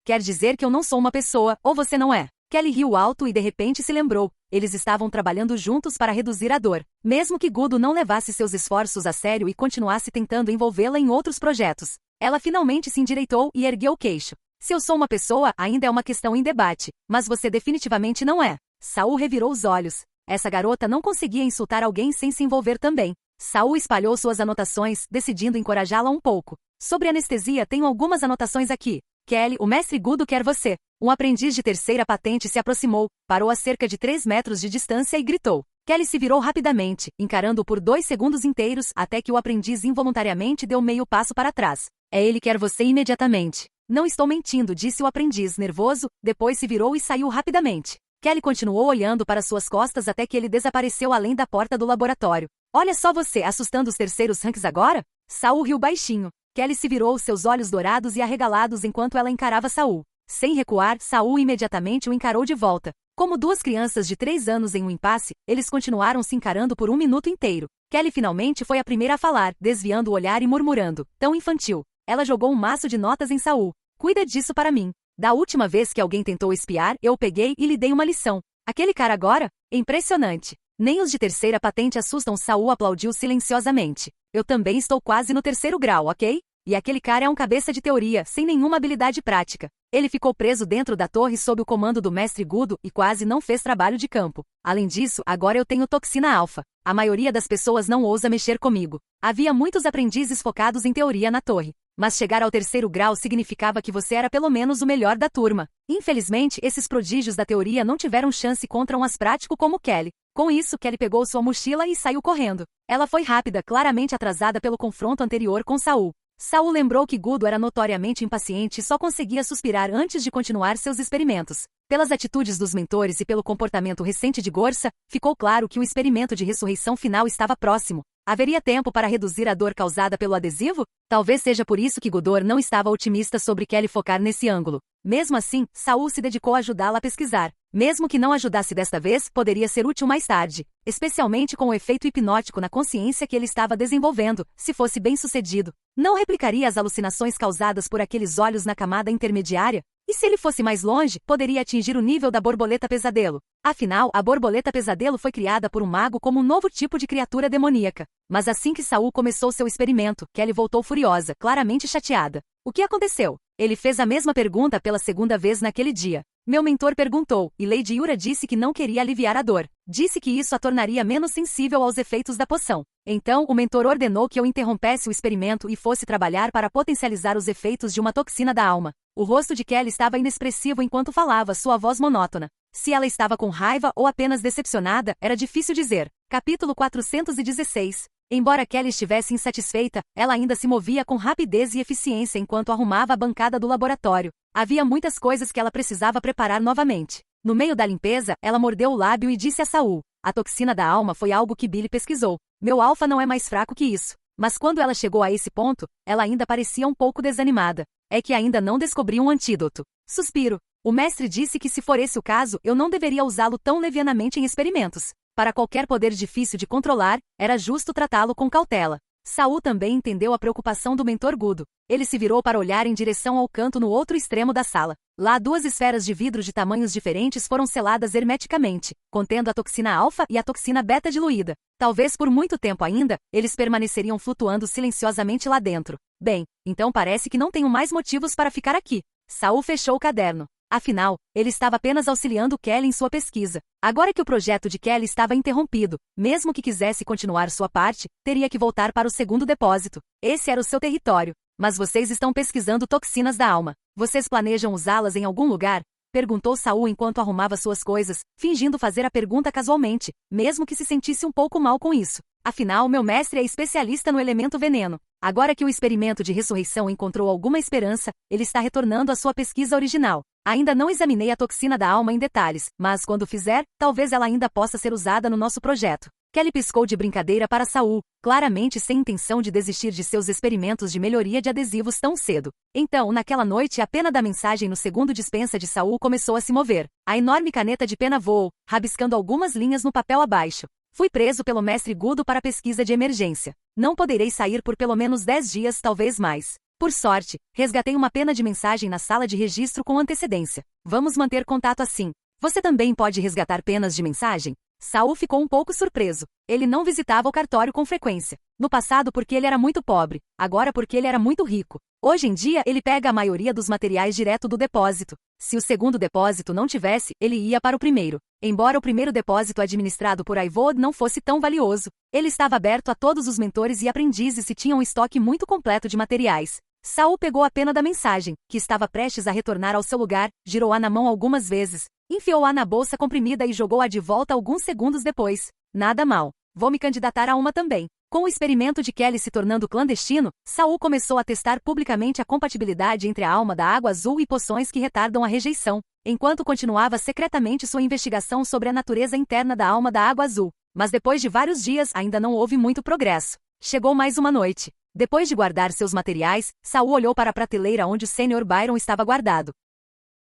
quer dizer que eu não sou uma pessoa, ou você não é? Kelly riu alto e de repente se lembrou. Eles estavam trabalhando juntos para reduzir a dor. Mesmo que Gudo não levasse seus esforços a sério e continuasse tentando envolvê-la em outros projetos. Ela finalmente se endireitou e ergueu o queixo. Se eu sou uma pessoa, ainda é uma questão em debate, mas você definitivamente não é. Saul revirou os olhos. Essa garota não conseguia insultar alguém sem se envolver também. Saul espalhou suas anotações, decidindo encorajá-la um pouco. Sobre anestesia, tenho algumas anotações aqui. Kelly, o mestre Gudo quer você. Um aprendiz de terceira patente se aproximou, parou a cerca de 3 metros de distância e gritou. Kelly se virou rapidamente, encarando-o por 2 segundos inteiros, até que o aprendiz involuntariamente deu meio passo para trás. Ele quer você imediatamente. Não estou mentindo, disse o aprendiz, nervoso, depois se virou e saiu rapidamente. Kelly continuou olhando para suas costas até que ele desapareceu além da porta do laboratório. Olha só você, assustando os terceiros ranks agora? Saul riu baixinho. Kelly se virou, seus olhos dourados e arregalados enquanto ela encarava Saul. Sem recuar, Saul imediatamente o encarou de volta. Como 2 crianças de 3 anos em um impasse, eles continuaram se encarando por 1 minuto inteiro. Kelly finalmente foi a primeira a falar, desviando o olhar e murmurando. Tão infantil. Ela jogou um maço de notas em Saul. Cuida disso para mim. Da última vez que alguém tentou espiar, eu o peguei e lhe dei uma lição. Aquele cara agora? Impressionante. Nem os de terceira patente assustam. Saul aplaudiu silenciosamente. Eu também estou quase no 3º grau, ok? E aquele cara é um cabeça de teoria, sem nenhuma habilidade prática. Ele ficou preso dentro da torre sob o comando do mestre Gudo e quase não fez trabalho de campo. Além disso, agora eu tenho toxina alfa. A maioria das pessoas não ousa mexer comigo. Havia muitos aprendizes focados em teoria na torre. Mas chegar ao 3º grau significava que você era pelo menos o melhor da turma. Infelizmente, esses prodígios da teoria não tiveram chance contra um as-prático como Kelly. Com isso, Kelly pegou sua mochila e saiu correndo. Ela foi rápida, claramente atrasada pelo confronto anterior com Saul. Saul lembrou que Gudo era notoriamente impaciente e só conseguia suspirar antes de continuar seus experimentos. Pelas atitudes dos mentores e pelo comportamento recente de Gorsa, ficou claro que o experimento de ressurreição final estava próximo. Haveria tempo para reduzir a dor causada pelo adesivo? Talvez seja por isso que Godor não estava otimista sobre Kelly focar nesse ângulo. Mesmo assim, Saul se dedicou a ajudá-la a pesquisar. Mesmo que não ajudasse desta vez, poderia ser útil mais tarde, especialmente com o efeito hipnótico na consciência que ele estava desenvolvendo, se fosse bem-sucedido. Não replicaria as alucinações causadas por aqueles olhos na camada intermediária? E se ele fosse mais longe, poderia atingir o nível da borboleta pesadelo. Afinal, a borboleta pesadelo foi criada por um mago como um novo tipo de criatura demoníaca. Mas assim que Saul começou seu experimento, Kelly voltou furiosa, claramente chateada. O que aconteceu? Ele fez a mesma pergunta pela segunda vez naquele dia. Meu mentor perguntou, e Lady Yura disse que não queria aliviar a dor. Disse que isso a tornaria menos sensível aos efeitos da poção. Então, o mentor ordenou que eu interrompesse o experimento e fosse trabalhar para potencializar os efeitos de uma toxina da alma. O rosto de Kelly estava inexpressivo enquanto falava, sua voz monótona. Se ela estava com raiva ou apenas decepcionada, era difícil dizer. Capítulo 416. Embora Kelly estivesse insatisfeita, ela ainda se movia com rapidez e eficiência enquanto arrumava a bancada do laboratório. Havia muitas coisas que ela precisava preparar novamente. No meio da limpeza, ela mordeu o lábio e disse a Saul: a toxina da alma foi algo que Billy pesquisou. Meu alfa não é mais fraco que isso. Mas quando ela chegou a esse ponto, ela ainda parecia um pouco desanimada. É que ainda não descobri um antídoto. Suspiro. O mestre disse que se for esse o caso, eu não deveria usá-lo tão levianamente em experimentos. Para qualquer poder difícil de controlar, era justo tratá-lo com cautela. Saul também entendeu a preocupação do mentor Gudo. Ele se virou para olhar em direção ao canto no outro extremo da sala. Lá, duas esferas de vidro de tamanhos diferentes foram seladas hermeticamente, contendo a toxina alfa e a toxina beta diluída. Talvez por muito tempo ainda, eles permaneceriam flutuando silenciosamente lá dentro. Bem, então parece que não tenho mais motivos para ficar aqui. Saul fechou o caderno. Afinal, ele estava apenas auxiliando Kelly em sua pesquisa. Agora que o projeto de Kelly estava interrompido, mesmo que quisesse continuar sua parte, teria que voltar para o segundo depósito. Esse era o seu território. Mas vocês estão pesquisando toxinas da alma. Vocês planejam usá-las em algum lugar? Perguntou Saul enquanto arrumava suas coisas, fingindo fazer a pergunta casualmente, mesmo que se sentisse um pouco mal com isso. Afinal, meu mestre é especialista no elemento veneno. Agora que o experimento de ressurreição encontrou alguma esperança, ele está retornando à sua pesquisa original. Ainda não examinei a toxina da alma em detalhes, mas quando fizer, talvez ela ainda possa ser usada no nosso projeto. Kelly piscou de brincadeira para Saul, claramente sem intenção de desistir de seus experimentos de melhoria de adesivos tão cedo. Então, naquela noite, a pena da mensagem no segundo dispensa de Saul começou a se mover. A enorme caneta de pena voou, rabiscando algumas linhas no papel abaixo. Fui preso pelo mestre Gudo para pesquisa de emergência. Não poderei sair por pelo menos 10 dias, talvez mais. Por sorte, resgatei uma pena de mensagem na sala de registro com antecedência. Vamos manter contato assim. Você também pode resgatar penas de mensagem? Saul ficou um pouco surpreso. Ele não visitava o cartório com frequência. No passado porque ele era muito pobre, agora porque ele era muito rico. Hoje em dia ele pega a maioria dos materiais direto do depósito. Se o segundo depósito não tivesse, ele ia para o primeiro. Embora o primeiro depósito administrado por Aivod não fosse tão valioso, ele estava aberto a todos os mentores e aprendizes e tinha um estoque muito completo de materiais. Saul pegou a pena da mensagem, que estava prestes a retornar ao seu lugar, girou-a na mão algumas vezes, enfiou-a na bolsa comprimida e jogou-a de volta alguns segundos depois. Nada mal. Vou me candidatar a uma também. Com o experimento de Kelly se tornando clandestino, Saul começou a testar publicamente a compatibilidade entre a alma da água azul e poções que retardam a rejeição, enquanto continuava secretamente sua investigação sobre a natureza interna da alma da água azul. Mas depois de vários dias ainda não houve muito progresso. Chegou mais uma noite. Depois de guardar seus materiais, Saul olhou para a prateleira onde o Sr. Byron estava guardado.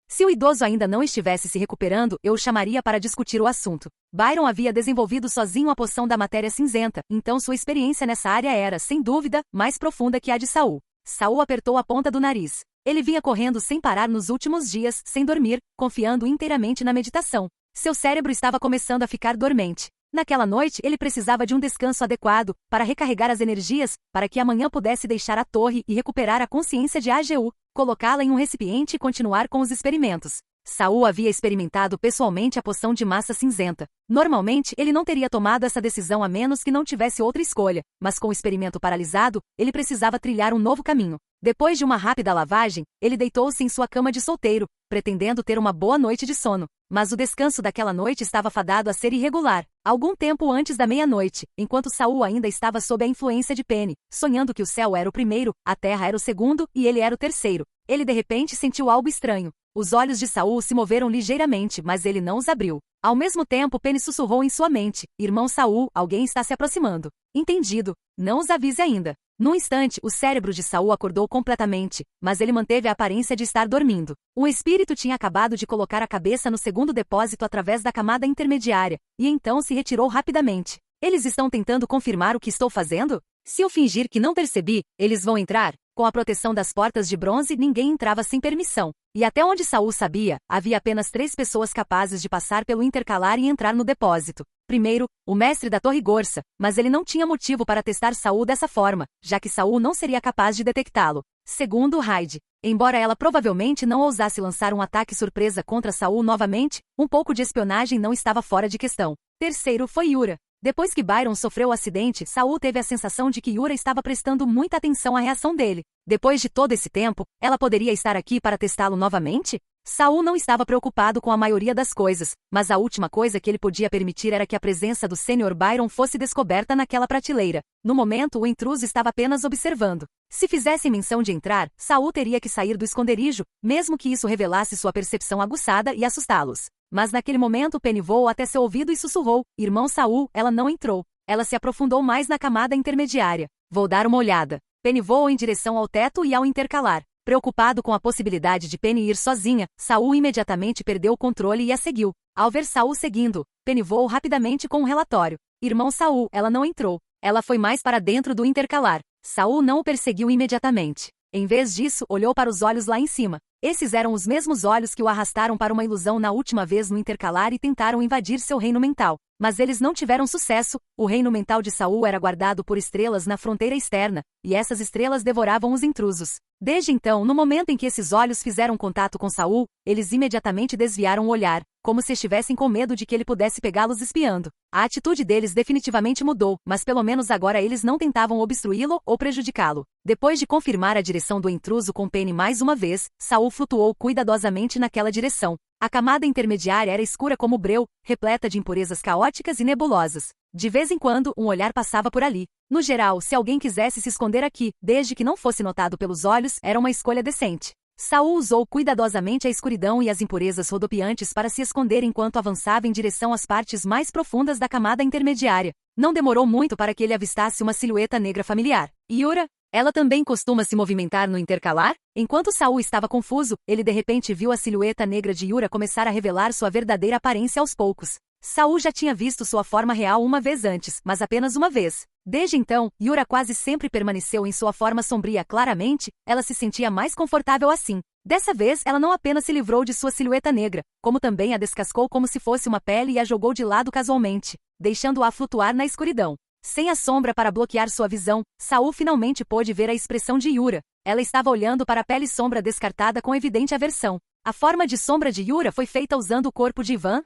Se o idoso ainda não estivesse se recuperando, eu o chamaria para discutir o assunto. Byron havia desenvolvido sozinho a poção da matéria cinzenta, então sua experiência nessa área era, sem dúvida, mais profunda que a de Saul. Saul apertou a ponta do nariz. Ele vinha correndo sem parar nos últimos dias, sem dormir, confiando inteiramente na meditação. Seu cérebro estava começando a ficar dormente. Naquela noite, ele precisava de um descanso adequado, para recarregar as energias, para que amanhã pudesse deixar a torre e recuperar a consciência de AGU, colocá-la em um recipiente e continuar com os experimentos. Saul havia experimentado pessoalmente a poção de massa cinzenta. Normalmente, ele não teria tomado essa decisão a menos que não tivesse outra escolha, mas com o experimento paralisado, ele precisava trilhar um novo caminho. Depois de uma rápida lavagem, ele deitou-se em sua cama de solteiro, pretendendo ter uma boa noite de sono. Mas o descanso daquela noite estava fadado a ser irregular. Algum tempo antes da meia-noite, enquanto Saul ainda estava sob a influência de Penny, sonhando que o céu era o primeiro, a terra era o segundo e ele era o terceiro, ele de repente sentiu algo estranho. Os olhos de Saul se moveram ligeiramente, mas ele não os abriu. Ao mesmo tempo, Penny sussurrou em sua mente: Irmão Saul, alguém está se aproximando. Entendido. Não os avise ainda. Num instante, o cérebro de Saul acordou completamente, mas ele manteve a aparência de estar dormindo. O espírito tinha acabado de colocar a cabeça no segundo depósito através da camada intermediária, e então se retirou rapidamente. Eles estão tentando confirmar o que estou fazendo? Se eu fingir que não percebi, eles vão entrar? Com a proteção das portas de bronze, ninguém entrava sem permissão. E até onde Saul sabia, havia apenas 3 pessoas capazes de passar pelo intercalar e entrar no depósito. Primeiro, o mestre da Torre Gorsa, mas ele não tinha motivo para testar Saul dessa forma, já que Saul não seria capaz de detectá-lo. Segundo, Hyde. Embora ela provavelmente não ousasse lançar um ataque surpresa contra Saul novamente, um pouco de espionagem não estava fora de questão. Terceiro foi Yura. Depois que Byron sofreu o acidente, Saul teve a sensação de que Yura estava prestando muita atenção à reação dele. Depois de todo esse tempo, ela poderia estar aqui para testá-lo novamente? Saul não estava preocupado com a maioria das coisas, mas a última coisa que ele podia permitir era que a presença do Sr. Byron fosse descoberta naquela prateleira. No momento, o intruso estava apenas observando. Se fizesse menção de entrar, Saul teria que sair do esconderijo, mesmo que isso revelasse sua percepção aguçada e assustá-los. Mas naquele momento Penny voou até seu ouvido e sussurrou: Irmão Saul, ela não entrou. Ela se aprofundou mais na camada intermediária. Vou dar uma olhada. Penny voou em direção ao teto e ao intercalar. Preocupado com a possibilidade de Penny ir sozinha, Saul imediatamente perdeu o controle e a seguiu. Ao ver Saul seguindo, Penny voou rapidamente com um relatório. Irmão Saul, ela não entrou. Ela foi mais para dentro do intercalar. Saul não o perseguiu imediatamente. Em vez disso, olhou para os olhos lá em cima. Esses eram os mesmos olhos que o arrastaram para uma ilusão na última vez no intercalar e tentaram invadir seu reino mental. Mas eles não tiveram sucesso. O reino mental de Saul era guardado por estrelas na fronteira externa, e essas estrelas devoravam os intrusos. Desde então, no momento em que esses olhos fizeram contato com Saul, eles imediatamente desviaram o olhar, como se estivessem com medo de que ele pudesse pegá-los espiando. A atitude deles definitivamente mudou, mas pelo menos agora eles não tentavam obstruí-lo ou prejudicá-lo. Depois de confirmar a direção do intruso com Penny mais uma vez, Saul flutuou cuidadosamente naquela direção. A camada intermediária era escura como breu, repleta de impurezas caóticas e nebulosas. De vez em quando, um olhar passava por ali. No geral, se alguém quisesse se esconder aqui, desde que não fosse notado pelos olhos, era uma escolha decente. Saul usou cuidadosamente a escuridão e as impurezas rodopiantes para se esconder enquanto avançava em direção às partes mais profundas da camada intermediária. Não demorou muito para que ele avistasse uma silhueta negra familiar. Yura? Ela também costuma se movimentar no intercalar? Enquanto Saul estava confuso, ele de repente viu a silhueta negra de Yura começar a revelar sua verdadeira aparência aos poucos. Saul já tinha visto sua forma real uma vez antes, mas apenas uma vez. Desde então, Yura quase sempre permaneceu em sua forma sombria. Claramente, ela se sentia mais confortável assim. Dessa vez, ela não apenas se livrou de sua silhueta negra, como também a descascou como se fosse uma pele e a jogou de lado casualmente, deixando-a flutuar na escuridão. Sem a sombra para bloquear sua visão, Saul finalmente pôde ver a expressão de Yura. Ela estava olhando para a pele sombra descartada com evidente aversão. A forma de sombra de Yura foi feita usando o corpo de Ivan.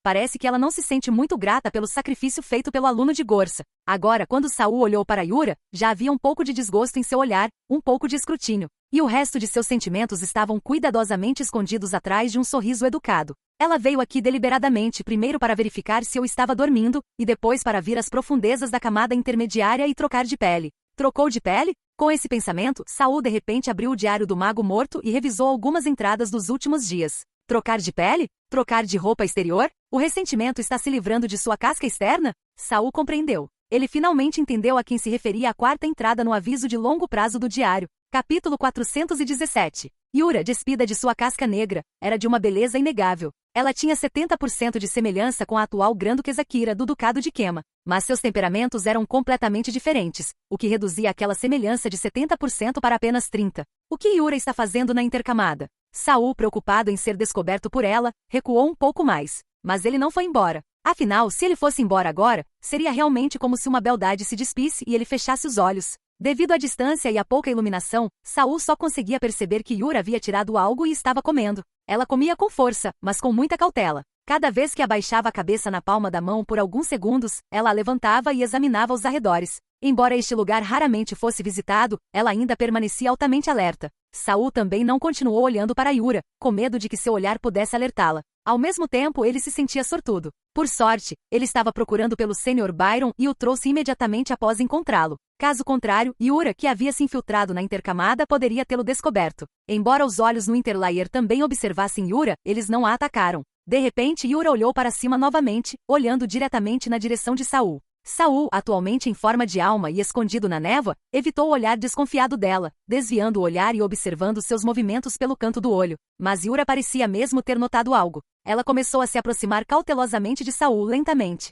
Parece que ela não se sente muito grata pelo sacrifício feito pelo aluno de Gorsa. Agora, quando Saul olhou para Yura, já havia um pouco de desgosto em seu olhar, um pouco de escrutínio. E o resto de seus sentimentos estavam cuidadosamente escondidos atrás de um sorriso educado. Ela veio aqui deliberadamente, primeiro para verificar se eu estava dormindo, e depois para vir às profundezas da camada intermediária e trocar de pele. Trocou de pele? Com esse pensamento, Saul de repente abriu o diário do Mago Morto e revisou algumas entradas dos últimos dias. Trocar de pele? Trocar de roupa exterior? O ressentimento está se livrando de sua casca externa? Saul compreendeu. Ele finalmente entendeu a quem se referia a quarta entrada no aviso de longo prazo do diário. Capítulo 417. Yura, despida de sua casca negra, era de uma beleza inegável. Ela tinha 70% de semelhança com a atual Grã-Duquesa Kira do Ducado de Kema, mas seus temperamentos eram completamente diferentes, o que reduzia aquela semelhança de 70% para apenas 30%. O que Yura está fazendo na intercamada? Saul, preocupado em ser descoberto por ela, recuou um pouco mais. Mas ele não foi embora. Afinal, se ele fosse embora agora, seria realmente como se uma beldade se despisse e ele fechasse os olhos. Devido à distância e à pouca iluminação, Saul só conseguia perceber que Yura havia tirado algo e estava comendo. Ela comia com força, mas com muita cautela. Cada vez que abaixava a cabeça na palma da mão por alguns segundos, ela a levantava e examinava os arredores. Embora este lugar raramente fosse visitado, ela ainda permanecia altamente alerta. Saul também não continuou olhando para Yura, com medo de que seu olhar pudesse alertá-la. Ao mesmo tempo, ele se sentia sortudo. Por sorte, ele estava procurando pelo Sr. Byron e o trouxe imediatamente após encontrá-lo. Caso contrário, Yura, que havia se infiltrado na intercamada, poderia tê-lo descoberto. Embora os olhos no Interlayer também observassem Yura, eles não a atacaram. De repente, Yura olhou para cima novamente, olhando diretamente na direção de Saul. Saul, atualmente em forma de alma e escondido na névoa, evitou o olhar desconfiado dela, desviando o olhar e observando seus movimentos pelo canto do olho. Mas Yura parecia mesmo ter notado algo. Ela começou a se aproximar cautelosamente de Saul lentamente.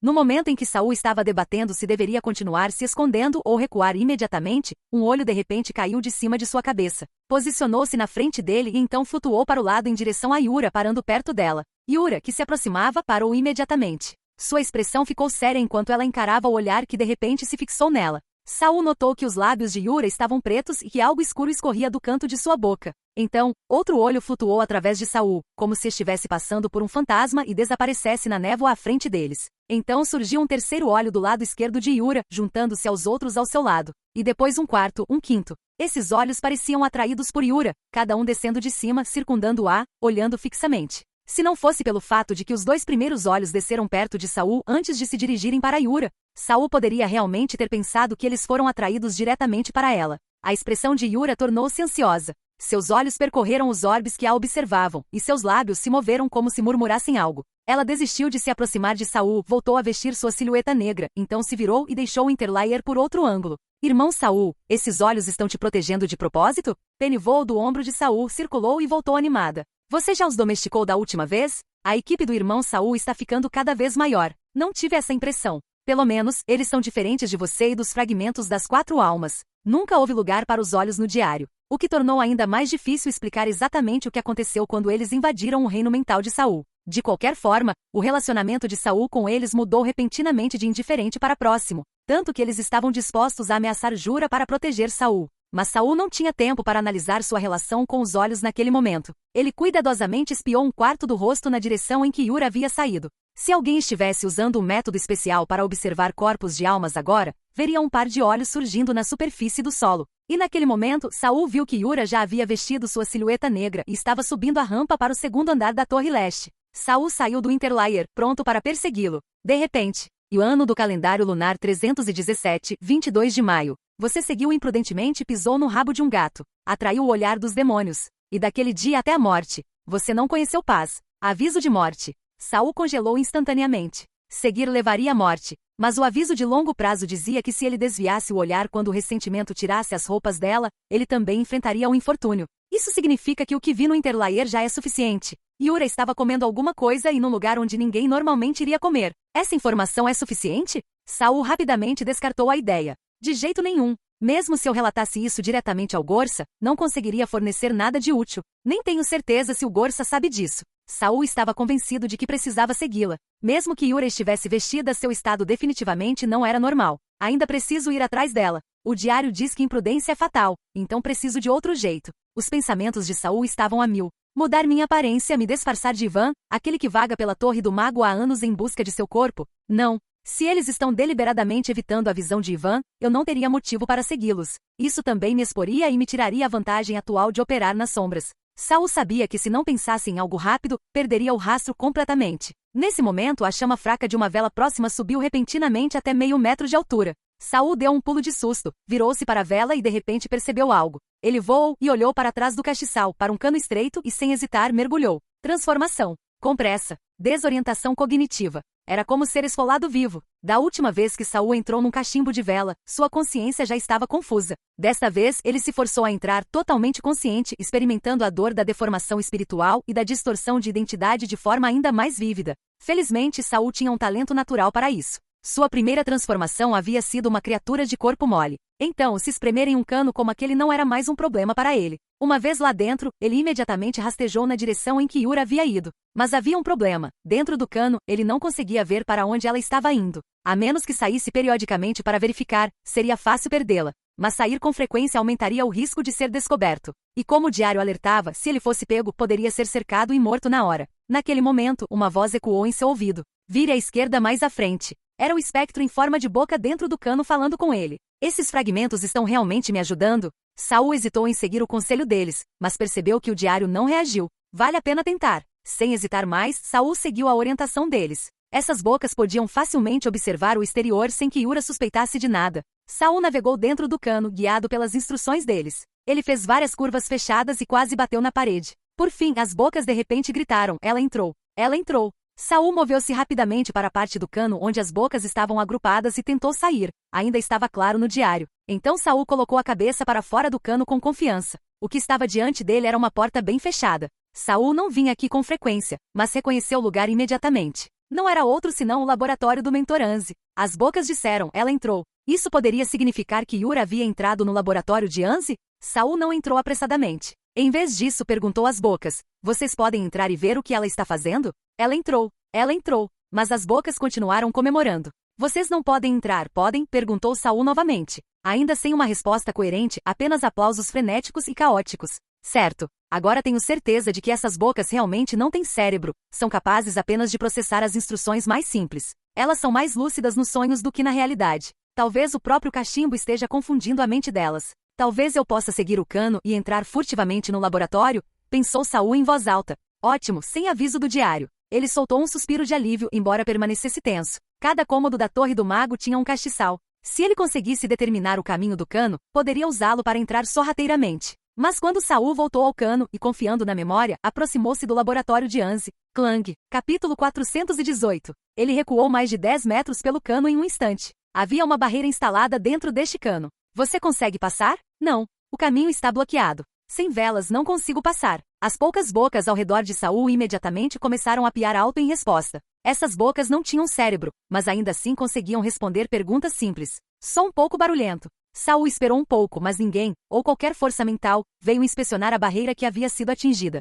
No momento em que Saul estava debatendo se deveria continuar se escondendo ou recuar imediatamente, um olho de repente caiu de cima de sua cabeça. Posicionou-se na frente dele e então flutuou para o lado em direção a Yura, parando perto dela. Yura, que se aproximava, parou imediatamente. Sua expressão ficou séria enquanto ela encarava o olhar que de repente se fixou nela. Saul notou que os lábios de Yura estavam pretos e que algo escuro escorria do canto de sua boca. Então, outro olho flutuou através de Saul, como se estivesse passando por um fantasma e desaparecesse na névoa à frente deles. Então surgiu um terceiro olho do lado esquerdo de Yura, juntando-se aos outros ao seu lado. E depois um quarto, um quinto. Esses olhos pareciam atraídos por Yura, cada um descendo de cima, circundando-a, olhando fixamente. Se não fosse pelo fato de que os dois primeiros olhos desceram perto de Saul antes de se dirigirem para Yura, Saul poderia realmente ter pensado que eles foram atraídos diretamente para ela. A expressão de Yura tornou-se ansiosa. Seus olhos percorreram os orbes que a observavam, e seus lábios se moveram como se murmurassem algo. Ela desistiu de se aproximar de Saul, voltou a vestir sua silhueta negra, então se virou e deixou o Interlayer por outro ângulo. Irmão Saul, esses olhos estão te protegendo de propósito? Penny voou do ombro de Saul, circulou e voltou animada. Você já os domesticou da última vez? A equipe do irmão Saul está ficando cada vez maior. Não tive essa impressão. Pelo menos, eles são diferentes de você e dos fragmentos das 4 almas. Nunca houve lugar para os olhos no diário. O que tornou ainda mais difícil explicar exatamente o que aconteceu quando eles invadiram o reino mental de Saul. De qualquer forma, o relacionamento de Saul com eles mudou repentinamente de indiferente para próximo, tanto que eles estavam dispostos a ameaçar Jura para proteger Saul. Mas Saul não tinha tempo para analisar sua relação com os olhos naquele momento. Ele cuidadosamente espiou um quarto do rosto na direção em que Yura havia saído. Se alguém estivesse usando um método especial para observar corpos de almas agora, veria um par de olhos surgindo na superfície do solo. E naquele momento, Saul viu que Yura já havia vestido sua silhueta negra e estava subindo a rampa para o segundo andar da Torre Leste. Saul saiu do Interlayer, pronto para persegui-lo. De repente, e o ano do calendário lunar 317, 22 de maio. Você seguiu imprudentemente e pisou no rabo de um gato. Atraiu o olhar dos demônios. E daquele dia até a morte, você não conheceu paz. Aviso de morte. Saul congelou instantaneamente. Seguir levaria à morte. Mas o aviso de longo prazo dizia que se ele desviasse o olhar quando o ressentimento tirasse as roupas dela, ele também enfrentaria o infortúnio. Isso significa que o que vi no Interlayer já é suficiente. Yura estava comendo alguma coisa e num lugar onde ninguém normalmente iria comer. Essa informação é suficiente? Saul rapidamente descartou a ideia. De jeito nenhum. Mesmo se eu relatasse isso diretamente ao Gorsa, não conseguiria fornecer nada de útil. Nem tenho certeza se o Gorsa sabe disso. Saul estava convencido de que precisava segui-la. Mesmo que Yura estivesse vestida, seu estado definitivamente não era normal. Ainda preciso ir atrás dela. O diário diz que imprudência é fatal, então preciso de outro jeito. Os pensamentos de Saul estavam a mil. Mudar minha aparência, me disfarçar de Ivan, aquele que vaga pela Torre do Mago há anos em busca de seu corpo? Não. Se eles estão deliberadamente evitando a visão de Ivan, eu não teria motivo para segui-los. Isso também me exporia e me tiraria a vantagem atual de operar nas sombras. Saul sabia que se não pensasse em algo rápido, perderia o rastro completamente. Nesse momento, a chama fraca de uma vela próxima subiu repentinamente até meio metro de altura. Saul deu um pulo de susto, virou-se para a vela e de repente percebeu algo. Ele voou e olhou para trás do castiçal, para um cano estreito e sem hesitar mergulhou. Transformação. Com pressa. Desorientação cognitiva. Era como ser esfolado vivo. Da última vez que Saul entrou num cachimbo de vela, sua consciência já estava confusa. Desta vez, ele se forçou a entrar totalmente consciente, experimentando a dor da deformação espiritual e da distorção de identidade de forma ainda mais vívida. Felizmente, Saul tinha um talento natural para isso. Sua primeira transformação havia sido uma criatura de corpo mole. Então, se espremer em um cano como aquele não era mais um problema para ele. Uma vez lá dentro, ele imediatamente rastejou na direção em que Yura havia ido. Mas havia um problema. Dentro do cano, ele não conseguia ver para onde ela estava indo. A menos que saísse periodicamente para verificar, seria fácil perdê-la. Mas sair com frequência aumentaria o risco de ser descoberto. E como o diário alertava, se ele fosse pego, poderia ser cercado e morto na hora. Naquele momento, uma voz ecoou em seu ouvido. Vire à esquerda mais à frente. Era o espectro em forma de boca dentro do cano falando com ele. Esses fragmentos estão realmente me ajudando? Saul hesitou em seguir o conselho deles, mas percebeu que o diário não reagiu. Vale a pena tentar. Sem hesitar mais, Saul seguiu a orientação deles. Essas bocas podiam facilmente observar o exterior sem que Yura suspeitasse de nada. Saul navegou dentro do cano, guiado pelas instruções deles. Ele fez várias curvas fechadas e quase bateu na parede. Por fim, as bocas de repente gritaram: ela entrou! Ela entrou! Saul moveu-se rapidamente para a parte do cano onde as bocas estavam agrupadas e tentou sair. Ainda estava claro no diário. Então Saul colocou a cabeça para fora do cano com confiança. O que estava diante dele era uma porta bem fechada. Saul não vinha aqui com frequência, mas reconheceu o lugar imediatamente. Não era outro senão o laboratório do Mentor Anzi. As bocas disseram: ela entrou. Isso poderia significar que Yura havia entrado no laboratório de Anzi? Saul não entrou apressadamente. Em vez disso, perguntou às bocas: vocês podem entrar e ver o que ela está fazendo? Ela entrou, mas as bocas continuaram comemorando. Vocês não podem entrar, podem? Perguntou Saul novamente. Ainda sem uma resposta coerente, apenas aplausos frenéticos e caóticos. Certo, agora tenho certeza de que essas bocas realmente não têm cérebro, são capazes apenas de processar as instruções mais simples. Elas são mais lúcidas nos sonhos do que na realidade. Talvez o próprio cachimbo esteja confundindo a mente delas. Talvez eu possa seguir o cano e entrar furtivamente no laboratório, pensou Saul em voz alta. Ótimo, sem aviso do diário. Ele soltou um suspiro de alívio, embora permanecesse tenso. Cada cômodo da Torre do Mago tinha um castiçal. Se ele conseguisse determinar o caminho do cano, poderia usá-lo para entrar sorrateiramente. Mas quando Saul voltou ao cano e, confiando na memória, aproximou-se do laboratório de Anzi. Clang. Capítulo 418. Ele recuou mais de 10 metros pelo cano em um instante. Havia uma barreira instalada dentro deste cano. Você consegue passar? Não. O caminho está bloqueado. Sem velas não consigo passar. As poucas bocas ao redor de Saul imediatamente começaram a piar alto em resposta. Essas bocas não tinham cérebro, mas ainda assim conseguiam responder perguntas simples. Só um pouco barulhento. Saul esperou um pouco, mas ninguém, ou qualquer força mental, veio inspecionar a barreira que havia sido atingida.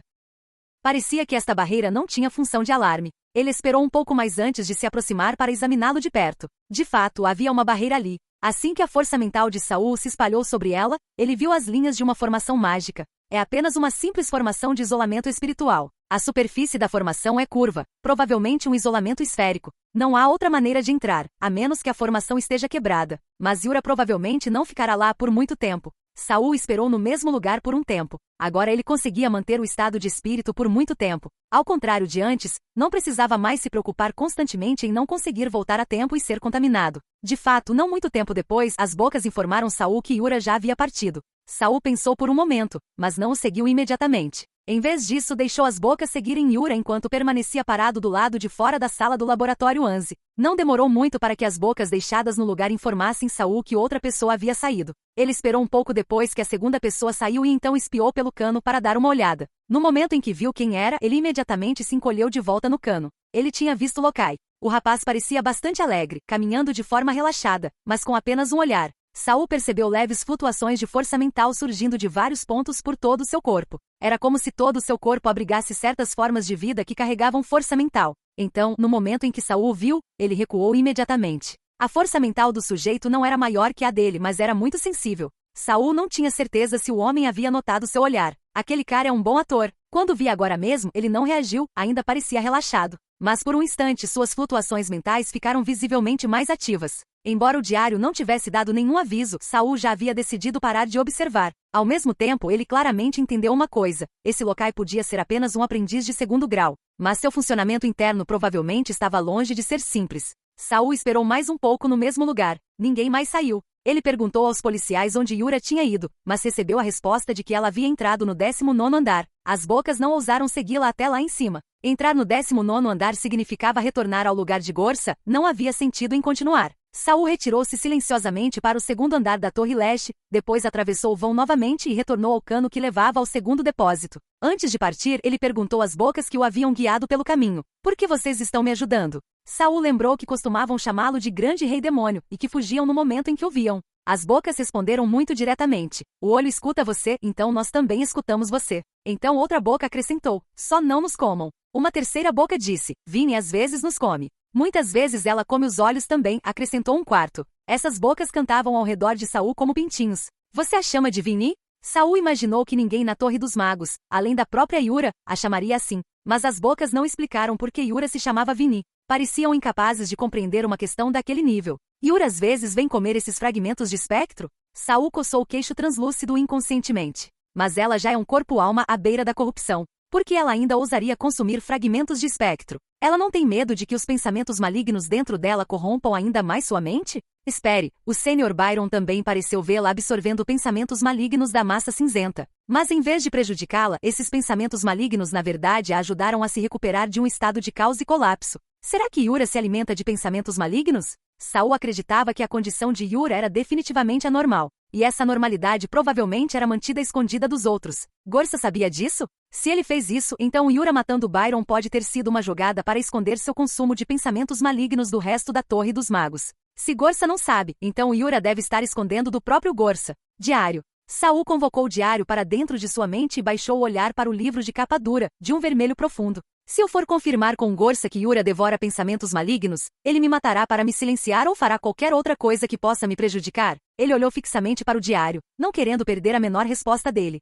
Parecia que esta barreira não tinha função de alarme. Ele esperou um pouco mais antes de se aproximar para examiná-lo de perto. De fato, havia uma barreira ali. Assim que a força mental de Saul se espalhou sobre ela, ele viu as linhas de uma formação mágica. É apenas uma simples formação de isolamento espiritual. A superfície da formação é curva, provavelmente um isolamento esférico. Não há outra maneira de entrar, a menos que a formação esteja quebrada. Mas Yura provavelmente não ficará lá por muito tempo. Saul esperou no mesmo lugar por um tempo. Agora ele conseguia manter o estado de espírito por muito tempo. Ao contrário de antes, não precisava mais se preocupar constantemente em não conseguir voltar a tempo e ser contaminado. De fato, não muito tempo depois, as bocas informaram Saul que Yura já havia partido. Saul pensou por um momento, mas não o seguiu imediatamente. Em vez disso, deixou as bocas seguirem Yura enquanto permanecia parado do lado de fora da sala do laboratório Anzi. Não demorou muito para que as bocas deixadas no lugar informassem Saul que outra pessoa havia saído. Ele esperou um pouco depois que a segunda pessoa saiu e então espiou pelo cano para dar uma olhada. No momento em que viu quem era, ele imediatamente se encolheu de volta no cano. Ele tinha visto Lokai. O rapaz parecia bastante alegre, caminhando de forma relaxada, mas com apenas um olhar. Saul percebeu leves flutuações de força mental surgindo de vários pontos por todo o seu corpo. Era como se todo o seu corpo abrigasse certas formas de vida que carregavam força mental. Então, no momento em que Saul o viu, ele recuou imediatamente. A força mental do sujeito não era maior que a dele, mas era muito sensível. Saul não tinha certeza se o homem havia notado seu olhar. Aquele cara é um bom ator. Quando vi agora mesmo, ele não reagiu, ainda parecia relaxado. Mas por um instante suas flutuações mentais ficaram visivelmente mais ativas. Embora o diário não tivesse dado nenhum aviso, Saul já havia decidido parar de observar. Ao mesmo tempo, ele claramente entendeu uma coisa: esse Lokai podia ser apenas um aprendiz de segundo grau, mas seu funcionamento interno provavelmente estava longe de ser simples. Saul esperou mais um pouco no mesmo lugar. Ninguém mais saiu. Ele perguntou aos policiais onde Yura tinha ido, mas recebeu a resposta de que ela havia entrado no 19º andar. As bocas não ousaram segui-la até lá em cima. Entrar no 19º andar significava retornar ao lugar de Gorsa, não havia sentido em continuar. Saul retirou-se silenciosamente para o segundo andar da Torre Leste, depois atravessou o vão novamente e retornou ao cano que levava ao segundo depósito. Antes de partir, ele perguntou às bocas que o haviam guiado pelo caminho: por que vocês estão me ajudando? Saul lembrou que costumavam chamá-lo de Grande Rei Demônio e que fugiam no momento em que o viam. As bocas responderam muito diretamente: o olho escuta você, então nós também escutamos você. Então outra boca acrescentou: só não nos comam. Uma terceira boca disse: Vini às vezes nos come. Muitas vezes ela come os olhos também, acrescentou um quarto. Essas bocas cantavam ao redor de Saul como pintinhos. Você a chama de Vini? Saul imaginou que ninguém na Torre dos Magos, além da própria Yura, a chamaria assim. Mas as bocas não explicaram por que Yura se chamava Vini. Pareciam incapazes de compreender uma questão daquele nível. Yura às vezes vem comer esses fragmentos de espectro? Saul coçou o queixo translúcido inconscientemente. Mas ela já é um corpo-alma à beira da corrupção. Por que ela ainda ousaria consumir fragmentos de espectro? Ela não tem medo de que os pensamentos malignos dentro dela corrompam ainda mais sua mente? Espere, o Sr. Byron também pareceu vê-la absorvendo pensamentos malignos da massa cinzenta. Mas em vez de prejudicá-la, esses pensamentos malignos na verdade a ajudaram a se recuperar de um estado de caos e colapso. Será que Yura se alimenta de pensamentos malignos? Saul acreditava que a condição de Yura era definitivamente anormal. E essa normalidade provavelmente era mantida escondida dos outros. Gorsa sabia disso? Se ele fez isso, então Yura matando Byron pode ter sido uma jogada para esconder seu consumo de pensamentos malignos do resto da Torre dos Magos. Se Gorsa não sabe, então Yura deve estar escondendo do próprio Gorsa. Diário. Saul convocou o diário para dentro de sua mente e baixou o olhar para o livro de capa dura, de um vermelho profundo. Se eu for confirmar com Gorsa que Yura devora pensamentos malignos, ele me matará para me silenciar ou fará qualquer outra coisa que possa me prejudicar? Ele olhou fixamente para o diário, não querendo perder a menor resposta dele.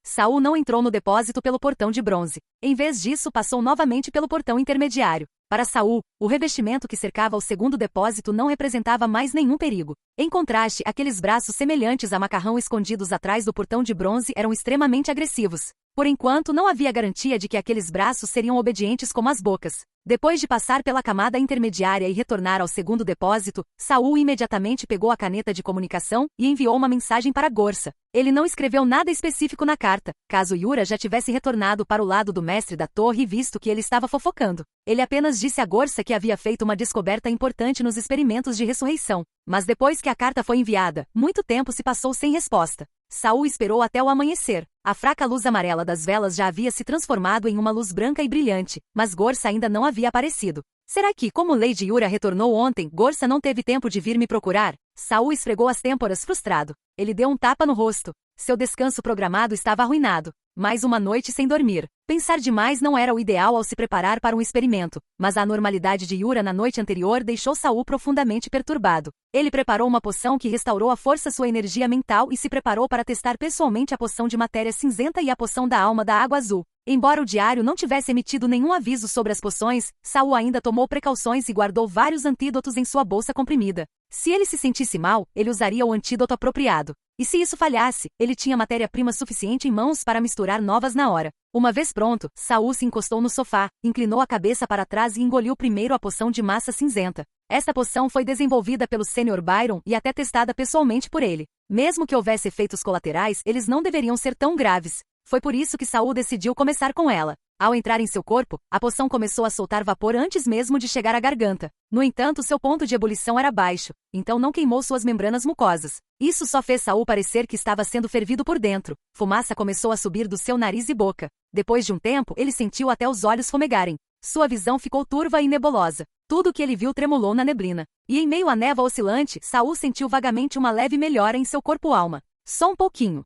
Saul não entrou no depósito pelo portão de bronze. Em vez disso, passou novamente pelo portão intermediário. Para Saul, o revestimento que cercava o segundo depósito não representava mais nenhum perigo. Em contraste, aqueles braços semelhantes a macarrão escondidos atrás do portão de bronze eram extremamente agressivos. Por enquanto, não havia garantia de que aqueles braços seriam obedientes como as bocas. Depois de passar pela camada intermediária e retornar ao segundo depósito, Saul imediatamente pegou a caneta de comunicação e enviou uma mensagem para Gorsa. Ele não escreveu nada específico na carta, caso Yura já tivesse retornado para o lado do mestre da torre e visto que ele estava fofocando. Ele apenas disse a Gorsa que havia feito uma descoberta importante nos experimentos de ressurreição. Mas depois que a carta foi enviada, muito tempo se passou sem resposta. Saul esperou até o amanhecer. A fraca luz amarela das velas já havia se transformado em uma luz branca e brilhante, mas Gorsa ainda não havia aparecido. Será que, como Lady Yura retornou ontem, Gorsa não teve tempo de vir me procurar? Saul esfregou as têmporas frustrado. Ele deu um tapa no rosto. Seu descanso programado estava arruinado. Mais uma noite sem dormir. Pensar demais não era o ideal ao se preparar para um experimento, mas a anormalidade de Yura na noite anterior deixou Saul profundamente perturbado. Ele preparou uma poção que restaurou à força sua energia mental e se preparou para testar pessoalmente a poção de matéria cinzenta e a poção da alma da água azul. Embora o diário não tivesse emitido nenhum aviso sobre as poções, Saul ainda tomou precauções e guardou vários antídotos em sua bolsa comprimida. Se ele se sentisse mal, ele usaria o antídoto apropriado. E se isso falhasse, ele tinha matéria-prima suficiente em mãos para misturar novas na hora. Uma vez pronto, Saul se encostou no sofá, inclinou a cabeça para trás e engoliu primeiro a poção de massa cinzenta. Esta poção foi desenvolvida pelo Sr. Byron e até testada pessoalmente por ele. Mesmo que houvesse efeitos colaterais, eles não deveriam ser tão graves. Foi por isso que Saul decidiu começar com ela. Ao entrar em seu corpo, a poção começou a soltar vapor antes mesmo de chegar à garganta. No entanto, seu ponto de ebulição era baixo, então não queimou suas membranas mucosas. Isso só fez Saul parecer que estava sendo fervido por dentro. Fumaça começou a subir do seu nariz e boca. Depois de um tempo, ele sentiu até os olhos fumegarem. Sua visão ficou turva e nebulosa. Tudo o que ele viu tremulou na neblina. E em meio à névoa oscilante, Saul sentiu vagamente uma leve melhora em seu corpo-alma. Só um pouquinho.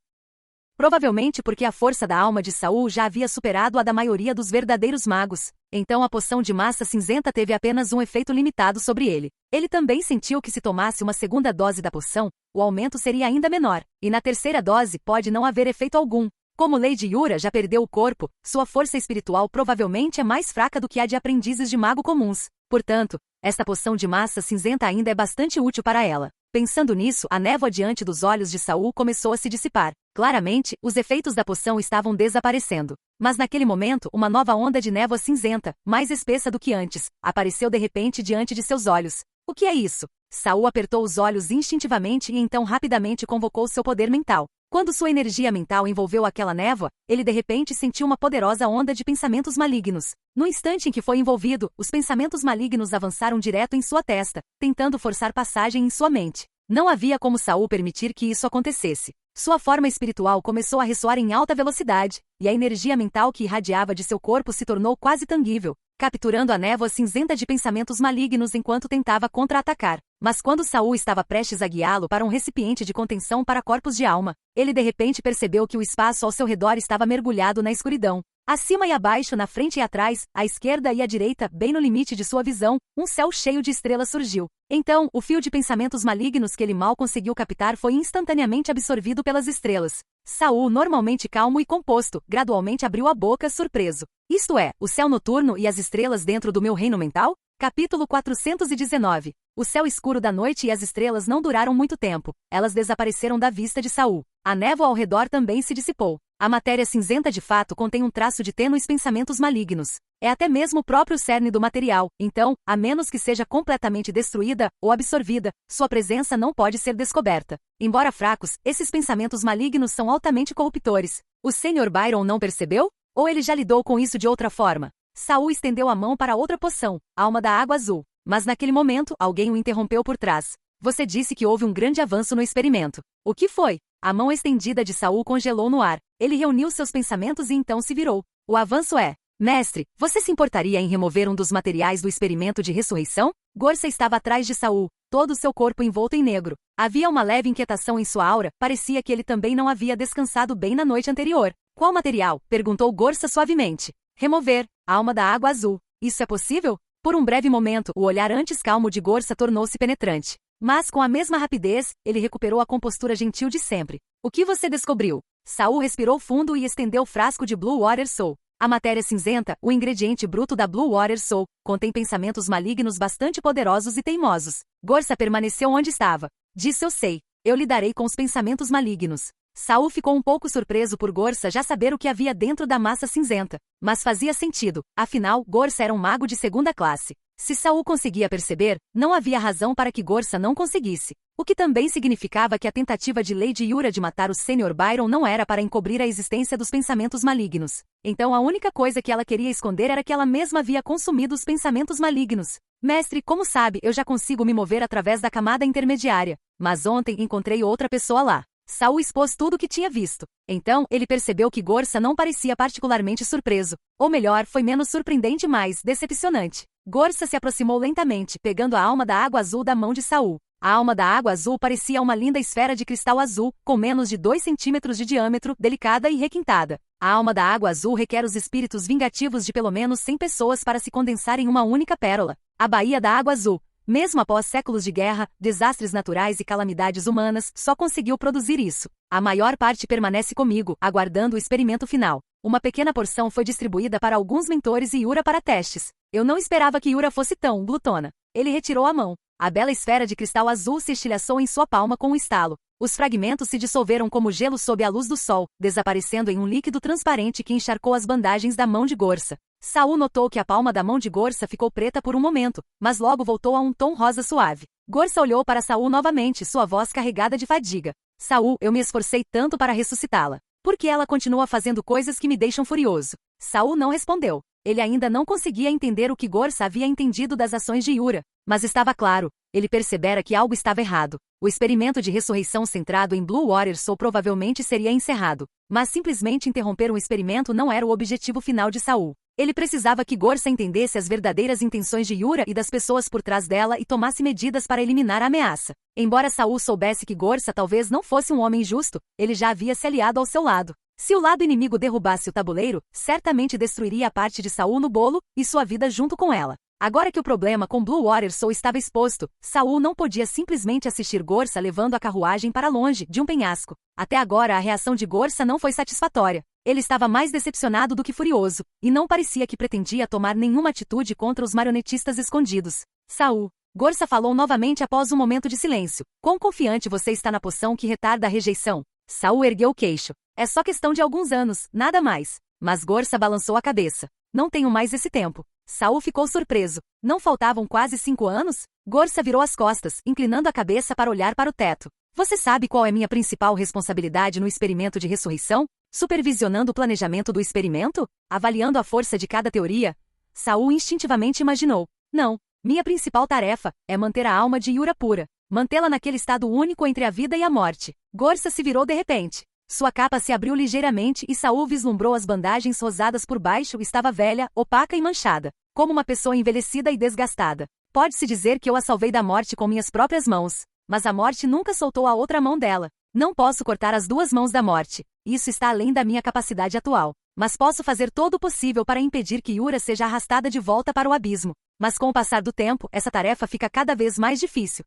Provavelmente porque a força da alma de Saul já havia superado a da maioria dos verdadeiros magos. Então a poção de massa cinzenta teve apenas um efeito limitado sobre ele. Ele também sentiu que se tomasse uma segunda dose da poção, o aumento seria ainda menor. E na terceira dose pode não haver efeito algum. Como Lady Yura já perdeu o corpo, sua força espiritual provavelmente é mais fraca do que a de aprendizes de mago comuns. Portanto, esta poção de massa cinzenta ainda é bastante útil para ela. Pensando nisso, a névoa diante dos olhos de Saul começou a se dissipar. Claramente, os efeitos da poção estavam desaparecendo. Mas naquele momento, uma nova onda de névoa cinzenta, mais espessa do que antes, apareceu de repente diante de seus olhos. O que é isso? Saul apertou os olhos instintivamente e então rapidamente convocou seu poder mental. Quando sua energia mental envolveu aquela névoa, ele de repente sentiu uma poderosa onda de pensamentos malignos. No instante em que foi envolvido, os pensamentos malignos avançaram direto em sua testa, tentando forçar passagem em sua mente. Não havia como Saul permitir que isso acontecesse. Sua forma espiritual começou a ressoar em alta velocidade, e a energia mental que irradiava de seu corpo se tornou quase tangível, capturando a névoa cinzenta de pensamentos malignos enquanto tentava contra-atacar. Mas quando Saul estava prestes a guiá-lo para um recipiente de contenção para corpos de alma, ele de repente percebeu que o espaço ao seu redor estava mergulhado na escuridão. Acima e abaixo, na frente e atrás, à esquerda e à direita, bem no limite de sua visão, um céu cheio de estrelas surgiu. Então, o fio de pensamentos malignos que ele mal conseguiu captar foi instantaneamente absorvido pelas estrelas. Saul, normalmente calmo e composto, gradualmente abriu a boca, surpreso. Isto é, o céu noturno e as estrelas dentro do meu reino mental? Capítulo 419. O céu escuro da noite e as estrelas não duraram muito tempo. Elas desapareceram da vista de Saul. A névoa ao redor também se dissipou. A matéria cinzenta de fato contém um traço de tênues pensamentos malignos. É até mesmo o próprio cerne do material, então, a menos que seja completamente destruída ou absorvida, sua presença não pode ser descoberta. Embora fracos, esses pensamentos malignos são altamente corruptores. O Sr. Byron não percebeu? Ou ele já lidou com isso de outra forma? Saul estendeu a mão para outra poção, alma da água azul. Mas naquele momento, alguém o interrompeu por trás. Você disse que houve um grande avanço no experimento. O que foi? A mão estendida de Saul congelou no ar. Ele reuniu seus pensamentos e então se virou. O avanço é: Mestre, você se importaria em remover um dos materiais do experimento de ressurreição? Gorsa estava atrás de Saul, todo o seu corpo envolto em negro. Havia uma leve inquietação em sua aura, parecia que ele também não havia descansado bem na noite anterior. Qual material? Perguntou Gorsa suavemente. Remover, alma da água azul. Isso é possível? Por um breve momento, o olhar antes calmo de Gorsa tornou-se penetrante. Mas, com a mesma rapidez, ele recuperou a compostura gentil de sempre. O que você descobriu? Saul respirou fundo e estendeu o frasco de Blue Water Soul. A matéria cinzenta, o ingrediente bruto da Blue Water Soul, contém pensamentos malignos bastante poderosos e teimosos. Gorsa permaneceu onde estava. Disse: eu sei. Eu lidarei com os pensamentos malignos. Saul ficou um pouco surpreso por Gorsa já saber o que havia dentro da massa cinzenta. Mas fazia sentido, afinal, Gorsa era um mago de segunda classe. Se Saul conseguia perceber, não havia razão para que Gorsa não conseguisse. O que também significava que a tentativa de Lady Yura de matar o Sr. Byron não era para encobrir a existência dos pensamentos malignos. Então a única coisa que ela queria esconder era que ela mesma havia consumido os pensamentos malignos. Mestre, como sabe, eu já consigo me mover através da camada intermediária. Mas ontem encontrei outra pessoa lá. Saul expôs tudo o que tinha visto. Então, ele percebeu que Gorsa não parecia particularmente surpreso. Ou melhor, foi menos surpreendente, mais decepcionante. Gorsa se aproximou lentamente, pegando a alma da água azul da mão de Saul. A alma da água azul parecia uma linda esfera de cristal azul, com menos de 2 centímetros de diâmetro, delicada e requintada. A alma da água azul requer os espíritos vingativos de pelo menos 100 pessoas para se condensar em uma única pérola. A Baía da Água Azul, mesmo após séculos de guerra, desastres naturais e calamidades humanas, só conseguiu produzir isso. A maior parte permanece comigo, aguardando o experimento final. Uma pequena porção foi distribuída para alguns mentores e Yura para testes. Eu não esperava que Yura fosse tão glutona. Ele retirou a mão. A bela esfera de cristal azul se estilhaçou em sua palma com um estalo. Os fragmentos se dissolveram como gelo sob a luz do sol, desaparecendo em um líquido transparente que encharcou as bandagens da mão de Gorsa. Saul notou que a palma da mão de Gorsa ficou preta por um momento, mas logo voltou a um tom rosa suave. Gorsa olhou para Saul novamente, sua voz carregada de fadiga. Saul, eu me esforcei tanto para ressuscitá-la. Por que ela continua fazendo coisas que me deixam furioso? Saul não respondeu. Ele ainda não conseguia entender o que Gorsa havia entendido das ações de Yura. Mas estava claro, ele percebera que algo estava errado. O experimento de ressurreição centrado em Blue Water Soul provavelmente seria encerrado. Mas simplesmente interromper um experimento não era o objetivo final de Saul. Ele precisava que Gorsa entendesse as verdadeiras intenções de Yura e das pessoas por trás dela e tomasse medidas para eliminar a ameaça. Embora Saul soubesse que Gorsa talvez não fosse um homem justo, ele já havia se aliado ao seu lado. Se o lado inimigo derrubasse o tabuleiro, certamente destruiria a parte de Saul no bolo, e sua vida junto com ela. Agora que o problema com Blue Water Soul estava exposto, Saul não podia simplesmente assistir Gorsa levando a carruagem para longe de um penhasco. Até agora a reação de Gorsa não foi satisfatória. Ele estava mais decepcionado do que furioso, e não parecia que pretendia tomar nenhuma atitude contra os marionetistas escondidos. Saul. Gorsa falou novamente após um momento de silêncio. Quão confiante você está na poção que retarda a rejeição? Saul ergueu o queixo. É só questão de alguns anos, nada mais. Mas Gorsa balançou a cabeça. Não tenho mais esse tempo. Saul ficou surpreso. Não faltavam quase 5 anos? Gorsa virou as costas, inclinando a cabeça para olhar para o teto. Você sabe qual é minha principal responsabilidade no experimento de ressurreição? Supervisionando o planejamento do experimento? Avaliando a força de cada teoria? Saul instintivamente imaginou. Não. Minha principal tarefa é manter a alma de Yura pura. Mantê-la naquele estado único entre a vida e a morte. Gorsa se virou de repente. Sua capa se abriu ligeiramente e Saul vislumbrou as bandagens rosadas por baixo. Estava velha, opaca e manchada. Como uma pessoa envelhecida e desgastada. Pode-se dizer que eu a salvei da morte com minhas próprias mãos. Mas a morte nunca soltou a outra mão dela. Não posso cortar as 2 mãos da morte. Isso está além da minha capacidade atual. Mas posso fazer todo o possível para impedir que Yura seja arrastada de volta para o abismo. Mas com o passar do tempo, essa tarefa fica cada vez mais difícil.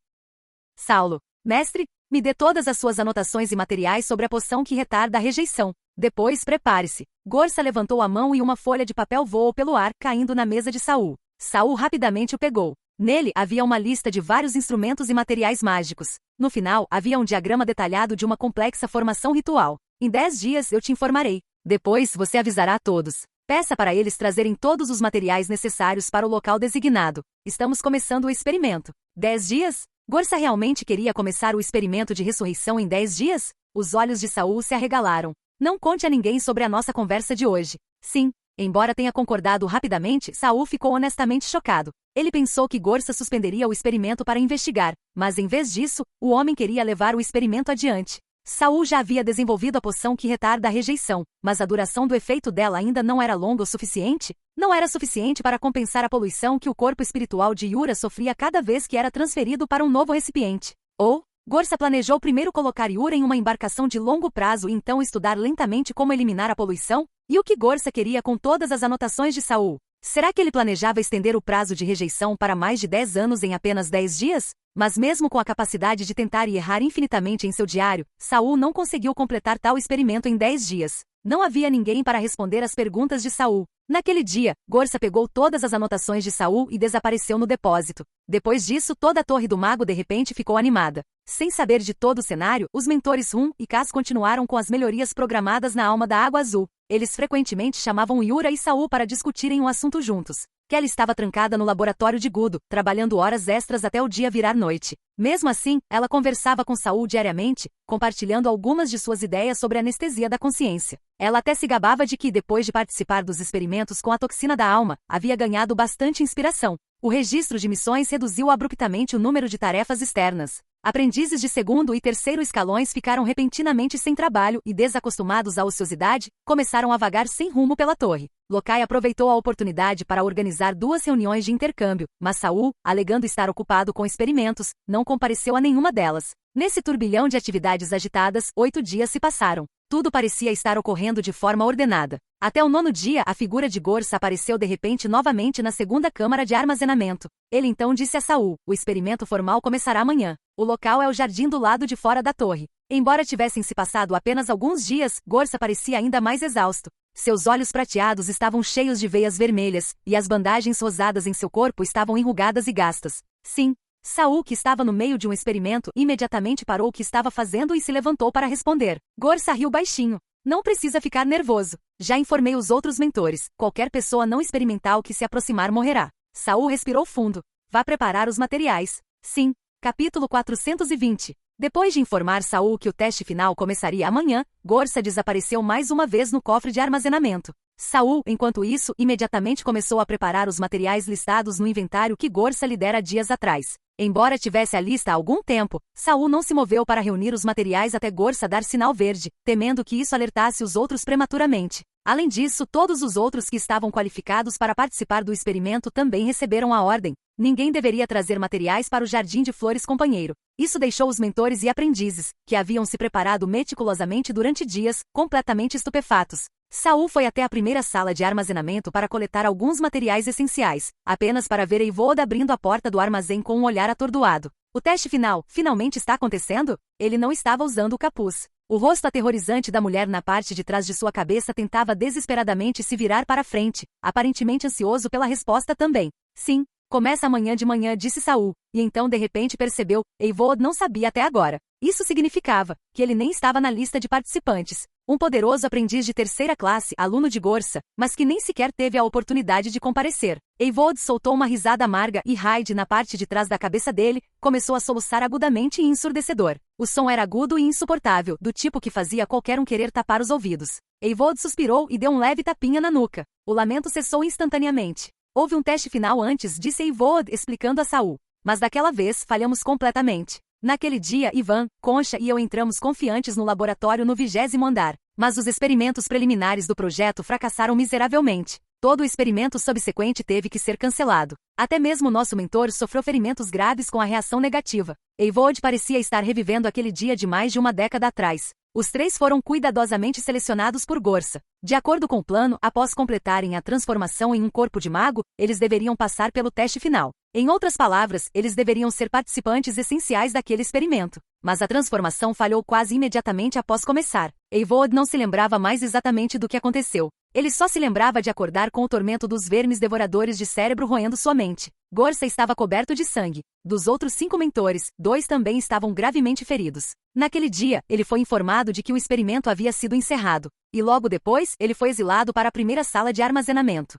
Saulo. Mestre, Me dê todas as suas anotações e materiais sobre a poção que retarda a rejeição. Depois, prepare-se. Gorsa levantou a mão e uma folha de papel voou pelo ar, caindo na mesa de Saul. Saul rapidamente o pegou. Nele havia uma lista de vários instrumentos e materiais mágicos. No final, havia um diagrama detalhado de uma complexa formação ritual. Em 10 dias eu te informarei. Depois, você avisará a todos. Peça para eles trazerem todos os materiais necessários para o local designado. Estamos começando o experimento. 10 dias? Gorsa realmente queria começar o experimento de ressurreição em 10 dias? Os olhos de Saul se arregalaram. Não conte a ninguém sobre a nossa conversa de hoje. Sim. Embora tenha concordado rapidamente, Saul ficou honestamente chocado. Ele pensou que Gorsa suspenderia o experimento para investigar, mas em vez disso, o homem queria levar o experimento adiante. Saul já havia desenvolvido a poção que retarda a rejeição, mas a duração do efeito dela ainda não era longa o suficiente? Não era suficiente para compensar a poluição que o corpo espiritual de Yura sofria cada vez que era transferido para um novo recipiente. Gorsa planejou primeiro colocar Yura em uma embarcação de longo prazo e então estudar lentamente como eliminar a poluição? E o que Gorsa queria com todas as anotações de Saul? Será que ele planejava estender o prazo de rejeição para mais de 10 anos em apenas 10 dias? Mas mesmo com a capacidade de tentar e errar infinitamente em seu diário, Saul não conseguiu completar tal experimento em 10 dias. Não havia ninguém para responder às perguntas de Saul. Naquele dia, Gorsa pegou todas as anotações de Saul e desapareceu no depósito. Depois disso, toda a torre do mago de repente ficou animada. Sem saber de todo o cenário, os mentores Rum e Cas continuaram com as melhorias programadas na alma da Água Azul. Eles frequentemente chamavam Yura e Saul para discutirem um assunto juntos. Kelly estava trancada no laboratório de Gudo, trabalhando horas extras até o dia virar noite. Mesmo assim, ela conversava com Saul diariamente, compartilhando algumas de suas ideias sobre a anestesia da consciência. Ela até se gabava de que, depois de participar dos experimentos com a toxina da alma, havia ganhado bastante inspiração. O registro de missões reduziu abruptamente o número de tarefas externas. Aprendizes de segundo e terceiro escalões ficaram repentinamente sem trabalho e, desacostumados à ociosidade, começaram a vagar sem rumo pela torre. Locai aproveitou a oportunidade para organizar 2 reuniões de intercâmbio, mas Saul, alegando estar ocupado com experimentos, não compareceu a nenhuma delas. Nesse turbilhão de atividades agitadas, 8 dias se passaram. Tudo parecia estar ocorrendo de forma ordenada. Até o 9º dia, a figura de Gorsa apareceu de repente novamente na segunda câmara de armazenamento. Ele então disse a Saul: o experimento formal começará amanhã. O local é o jardim do lado de fora da torre. Embora tivessem se passado apenas alguns dias, Gorsa parecia ainda mais exausto. Seus olhos prateados estavam cheios de veias vermelhas, e as bandagens rosadas em seu corpo estavam enrugadas e gastas. Sim. Saul, que estava no meio de um experimento, imediatamente parou o que estava fazendo e se levantou para responder. Gorsa riu baixinho. Não precisa ficar nervoso. Já informei os outros mentores. Qualquer pessoa não experimental que se aproximar morrerá. Saul respirou fundo. Vá preparar os materiais. Sim. Capítulo 420. Depois de informar Saul que o teste final começaria amanhã, Gorsa desapareceu mais uma vez no cofre de armazenamento. Saul, enquanto isso, imediatamente começou a preparar os materiais listados no inventário que Gorsa lhe dera dias atrás. Embora tivesse a lista há algum tempo, Saul não se moveu para reunir os materiais até Gorsa dar sinal verde, temendo que isso alertasse os outros prematuramente. Além disso, todos os outros que estavam qualificados para participar do experimento também receberam a ordem. Ninguém deveria trazer materiais para o Jardim de Flores companheiro. Isso deixou os mentores e aprendizes, que haviam se preparado meticulosamente durante dias, completamente estupefatos. Saul foi até a primeira sala de armazenamento para coletar alguns materiais essenciais, apenas para ver Eivod abrindo a porta do armazém com um olhar atordoado. O teste final, finalmente está acontecendo? Ele não estava usando o capuz. O rosto aterrorizante da mulher na parte de trás de sua cabeça tentava desesperadamente se virar para frente, aparentemente ansioso pela resposta também. Sim, começa amanhã de manhã, disse Saul, e então de repente percebeu, Eivod não sabia até agora. Isso significava que ele nem estava na lista de participantes. Um poderoso aprendiz de 3ª classe, aluno de Gorsa, mas que nem sequer teve a oportunidade de comparecer. Eivod soltou uma risada amarga e Hyde, na parte de trás da cabeça dele, começou a soluçar agudamente e ensurdecedor. O som era agudo e insuportável, do tipo que fazia qualquer um querer tapar os ouvidos. Eivod suspirou e deu um leve tapinha na nuca. O lamento cessou instantaneamente. Houve um teste final antes, disse Eivod, explicando a Saul. Mas daquela vez falhamos completamente. Naquele dia, Ivan, Concha e eu entramos confiantes no laboratório no 20º andar, mas os experimentos preliminares do projeto fracassaram miseravelmente. Todo o experimento subsequente teve que ser cancelado. Até mesmo nosso mentor sofreu ferimentos graves com a reação negativa. Eivod parecia estar revivendo aquele dia de mais de uma década atrás. Os 3 foram cuidadosamente selecionados por Gorsa. De acordo com o plano, após completarem a transformação em um corpo de mago, eles deveriam passar pelo teste final. Em outras palavras, eles deveriam ser participantes essenciais daquele experimento. mas a transformação falhou quase imediatamente após começar. Eivor não se lembrava mais exatamente do que aconteceu. Ele só se lembrava de acordar com o tormento dos vermes devoradores de cérebro roendo sua mente. Gorsa estava coberto de sangue. Dos outros 5 mentores, 2 também estavam gravemente feridos. Naquele dia, ele foi informado de que o experimento havia sido encerrado. E logo depois, ele foi exilado para a primeira sala de armazenamento.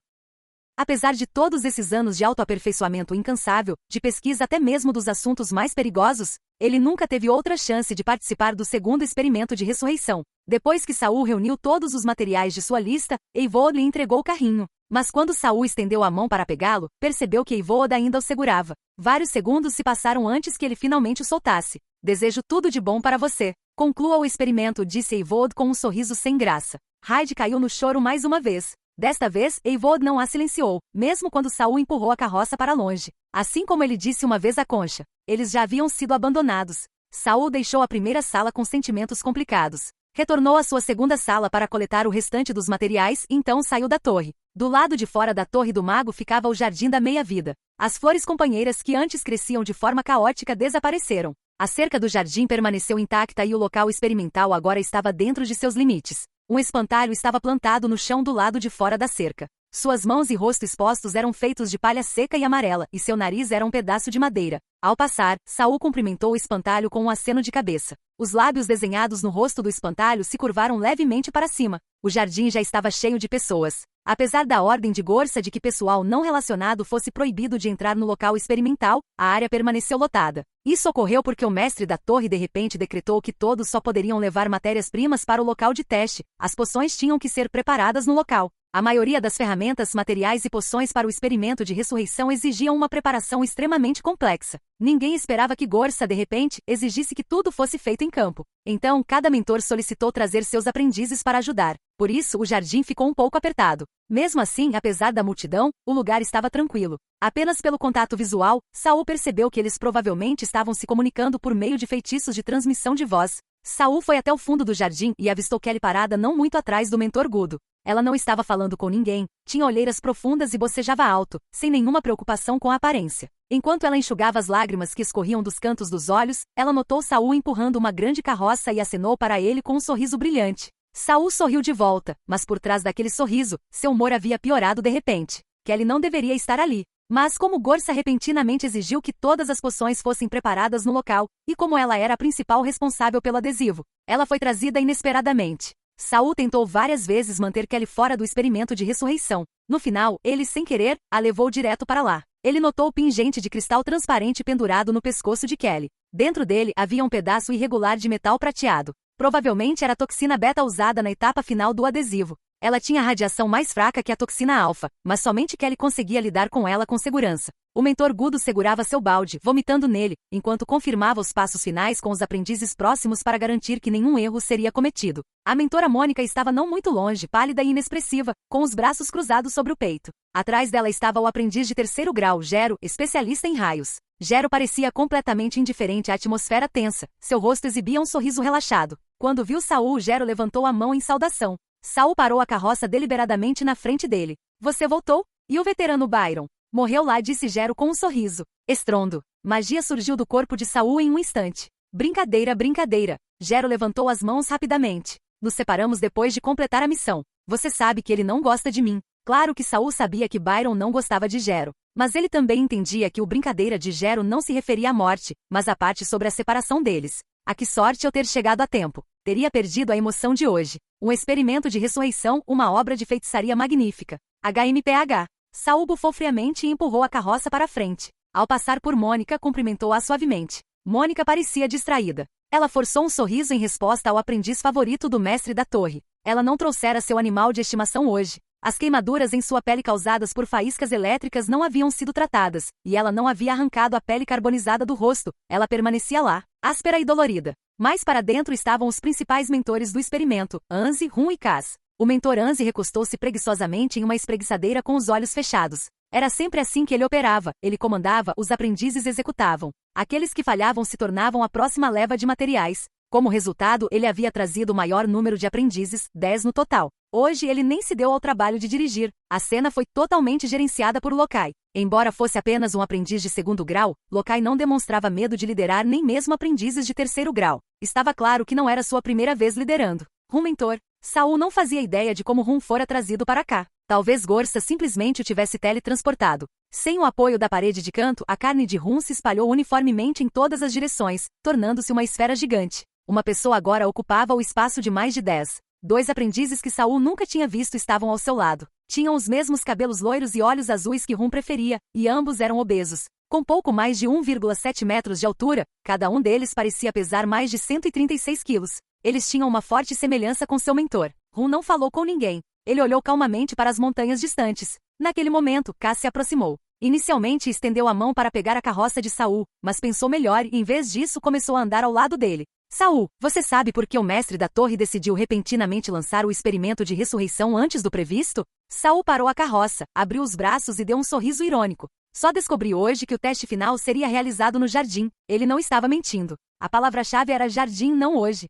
Apesar de todos esses anos de autoaperfeiçoamento incansável, de pesquisa até mesmo dos assuntos mais perigosos, ele nunca teve outra chance de participar do segundo experimento de ressurreição. Depois que Saul reuniu todos os materiais de sua lista, Eivor lhe entregou o carrinho. Mas quando Saul estendeu a mão para pegá-lo, percebeu que Eivor ainda o segurava. Vários segundos se passaram antes que ele finalmente o soltasse. Desejo tudo de bom para você. Conclua o experimento, disse Eivor com um sorriso sem graça. Hyde caiu no choro mais uma vez. Desta vez, Eivor não a silenciou, mesmo quando Saul empurrou a carroça para longe. Assim como ele disse uma vez à Concha, eles já haviam sido abandonados. Saul deixou a primeira sala com sentimentos complicados. Retornou à sua segunda sala para coletar o restante dos materiais e então saiu da torre. Do lado de fora da torre do mago ficava o Jardim da Meia-Vida. As flores companheiras que antes cresciam de forma caótica desapareceram. A cerca do jardim permaneceu intacta e o local experimental agora estava dentro de seus limites. Um espantalho estava plantado no chão do lado de fora da cerca. Suas mãos e rosto expostos eram feitos de palha seca e amarela, e seu nariz era um pedaço de madeira. Ao passar, Saul cumprimentou o espantalho com um aceno de cabeça. Os lábios desenhados no rosto do espantalho se curvaram levemente para cima. O jardim já estava cheio de pessoas. Apesar da ordem de Gorsa de que pessoal não relacionado fosse proibido de entrar no local experimental, a área permaneceu lotada. Isso ocorreu porque o mestre da torre de repente decretou que todos só poderiam levar matérias-primas para o local de teste. As poções tinham que ser preparadas no local. A maioria das ferramentas, materiais e poções para o experimento de ressurreição exigiam uma preparação extremamente complexa. Ninguém esperava que Gorsa, de repente, exigisse que tudo fosse feito em campo. Então, cada mentor solicitou trazer seus aprendizes para ajudar. Por isso, o jardim ficou um pouco apertado. Mesmo assim, apesar da multidão, o lugar estava tranquilo. Apenas pelo contato visual, Saul percebeu que eles provavelmente estavam se comunicando por meio de feitiços de transmissão de voz. Saul foi até o fundo do jardim e avistou Kelly parada não muito atrás do mentor Gudo. Ela não estava falando com ninguém, tinha olheiras profundas e bocejava alto, sem nenhuma preocupação com a aparência. Enquanto ela enxugava as lágrimas que escorriam dos cantos dos olhos, ela notou Saul empurrando uma grande carroça e acenou para ele com um sorriso brilhante. Saul sorriu de volta, mas por trás daquele sorriso, seu humor havia piorado de repente. Kelly não deveria estar ali. Mas como Gorsa repentinamente exigiu que todas as poções fossem preparadas no local, e como ela era a principal responsável pelo adesivo, ela foi trazida inesperadamente. Saul tentou várias vezes manter Kelly fora do experimento de ressurreição. No final, ele, sem querer, a levou direto para lá. Ele notou o pingente de cristal transparente pendurado no pescoço de Kelly. Dentro dele havia um pedaço irregular de metal prateado. Provavelmente era a toxina beta usada na etapa final do adesivo. Ela tinha radiação mais fraca que a toxina alfa, mas somente Kelly conseguia lidar com ela com segurança. O mentor Gudo segurava seu balde, vomitando nele, enquanto confirmava os passos finais com os aprendizes próximos para garantir que nenhum erro seria cometido. A mentora Mônica estava não muito longe, pálida e inexpressiva, com os braços cruzados sobre o peito. Atrás dela estava o aprendiz de 3º grau, Gero, especialista em raios. Gero parecia completamente indiferente à atmosfera tensa, seu rosto exibia um sorriso relaxado. Quando viu Saul, Gero levantou a mão em saudação. Saul parou a carroça deliberadamente na frente dele. Você voltou? E o veterano Byron? Morreu lá, disse Gero com um sorriso. Estrondo. Magia surgiu do corpo de Saul em um instante. Brincadeira, brincadeira. Gero levantou as mãos rapidamente. Nos separamos depois de completar a missão. Você sabe que ele não gosta de mim. Claro que Saul sabia que Byron não gostava de Gero. Mas ele também entendia que o brincadeira de Gero não se referia à morte, mas à parte sobre a separação deles. A que sorte eu ter chegado a tempo. Teria perdido a emoção de hoje. Um experimento de ressurreição, uma obra de feitiçaria magnífica. HMPH. Saul bufou friamente e empurrou a carroça para a frente. Ao passar por Mônica, cumprimentou-a suavemente. Mônica parecia distraída. Ela forçou um sorriso em resposta ao aprendiz favorito do mestre da torre. Ela não trouxera seu animal de estimação hoje. As queimaduras em sua pele causadas por faíscas elétricas não haviam sido tratadas, e ela não havia arrancado a pele carbonizada do rosto. Ela permanecia lá, áspera e dolorida. Mais para dentro estavam os principais mentores do experimento, Anzi, Rum e Kaz. O mentor Anzi recostou-se preguiçosamente em uma espreguiçadeira com os olhos fechados. Era sempre assim que ele operava, ele comandava, os aprendizes executavam. Aqueles que falhavam se tornavam a próxima leva de materiais. Como resultado, ele havia trazido o maior número de aprendizes, 10 no total. Hoje ele nem se deu ao trabalho de dirigir. A cena foi totalmente gerenciada por Lokai. Embora fosse apenas um aprendiz de segundo grau, Lokai não demonstrava medo de liderar nem mesmo aprendizes de terceiro grau. Estava claro que não era sua primeira vez liderando. Rum mentor. Saul não fazia ideia de como Rum fora trazido para cá. Talvez Gorsa simplesmente o tivesse teletransportado. Sem o apoio da parede de canto, a carne de Rum se espalhou uniformemente em todas as direções, tornando-se uma esfera gigante. Uma pessoa agora ocupava o espaço de mais de 10. 2 aprendizes que Saul nunca tinha visto estavam ao seu lado. Tinham os mesmos cabelos loiros e olhos azuis que Rum preferia, e ambos eram obesos. Com pouco mais de 1,7 metros de altura, cada um deles parecia pesar mais de 136 quilos. Eles tinham uma forte semelhança com seu mentor. Rum não falou com ninguém. Ele olhou calmamente para as montanhas distantes. Naquele momento, Cass se aproximou. Inicialmente estendeu a mão para pegar a carroça de Saul, mas pensou melhor e em vez disso começou a andar ao lado dele. Saul, você sabe por que o mestre da torre decidiu repentinamente lançar o experimento de ressurreição antes do previsto? Saul parou a carroça, abriu os braços e deu um sorriso irônico. Só descobri hoje que o teste final seria realizado no jardim. Ele não estava mentindo. A palavra-chave era jardim, não hoje.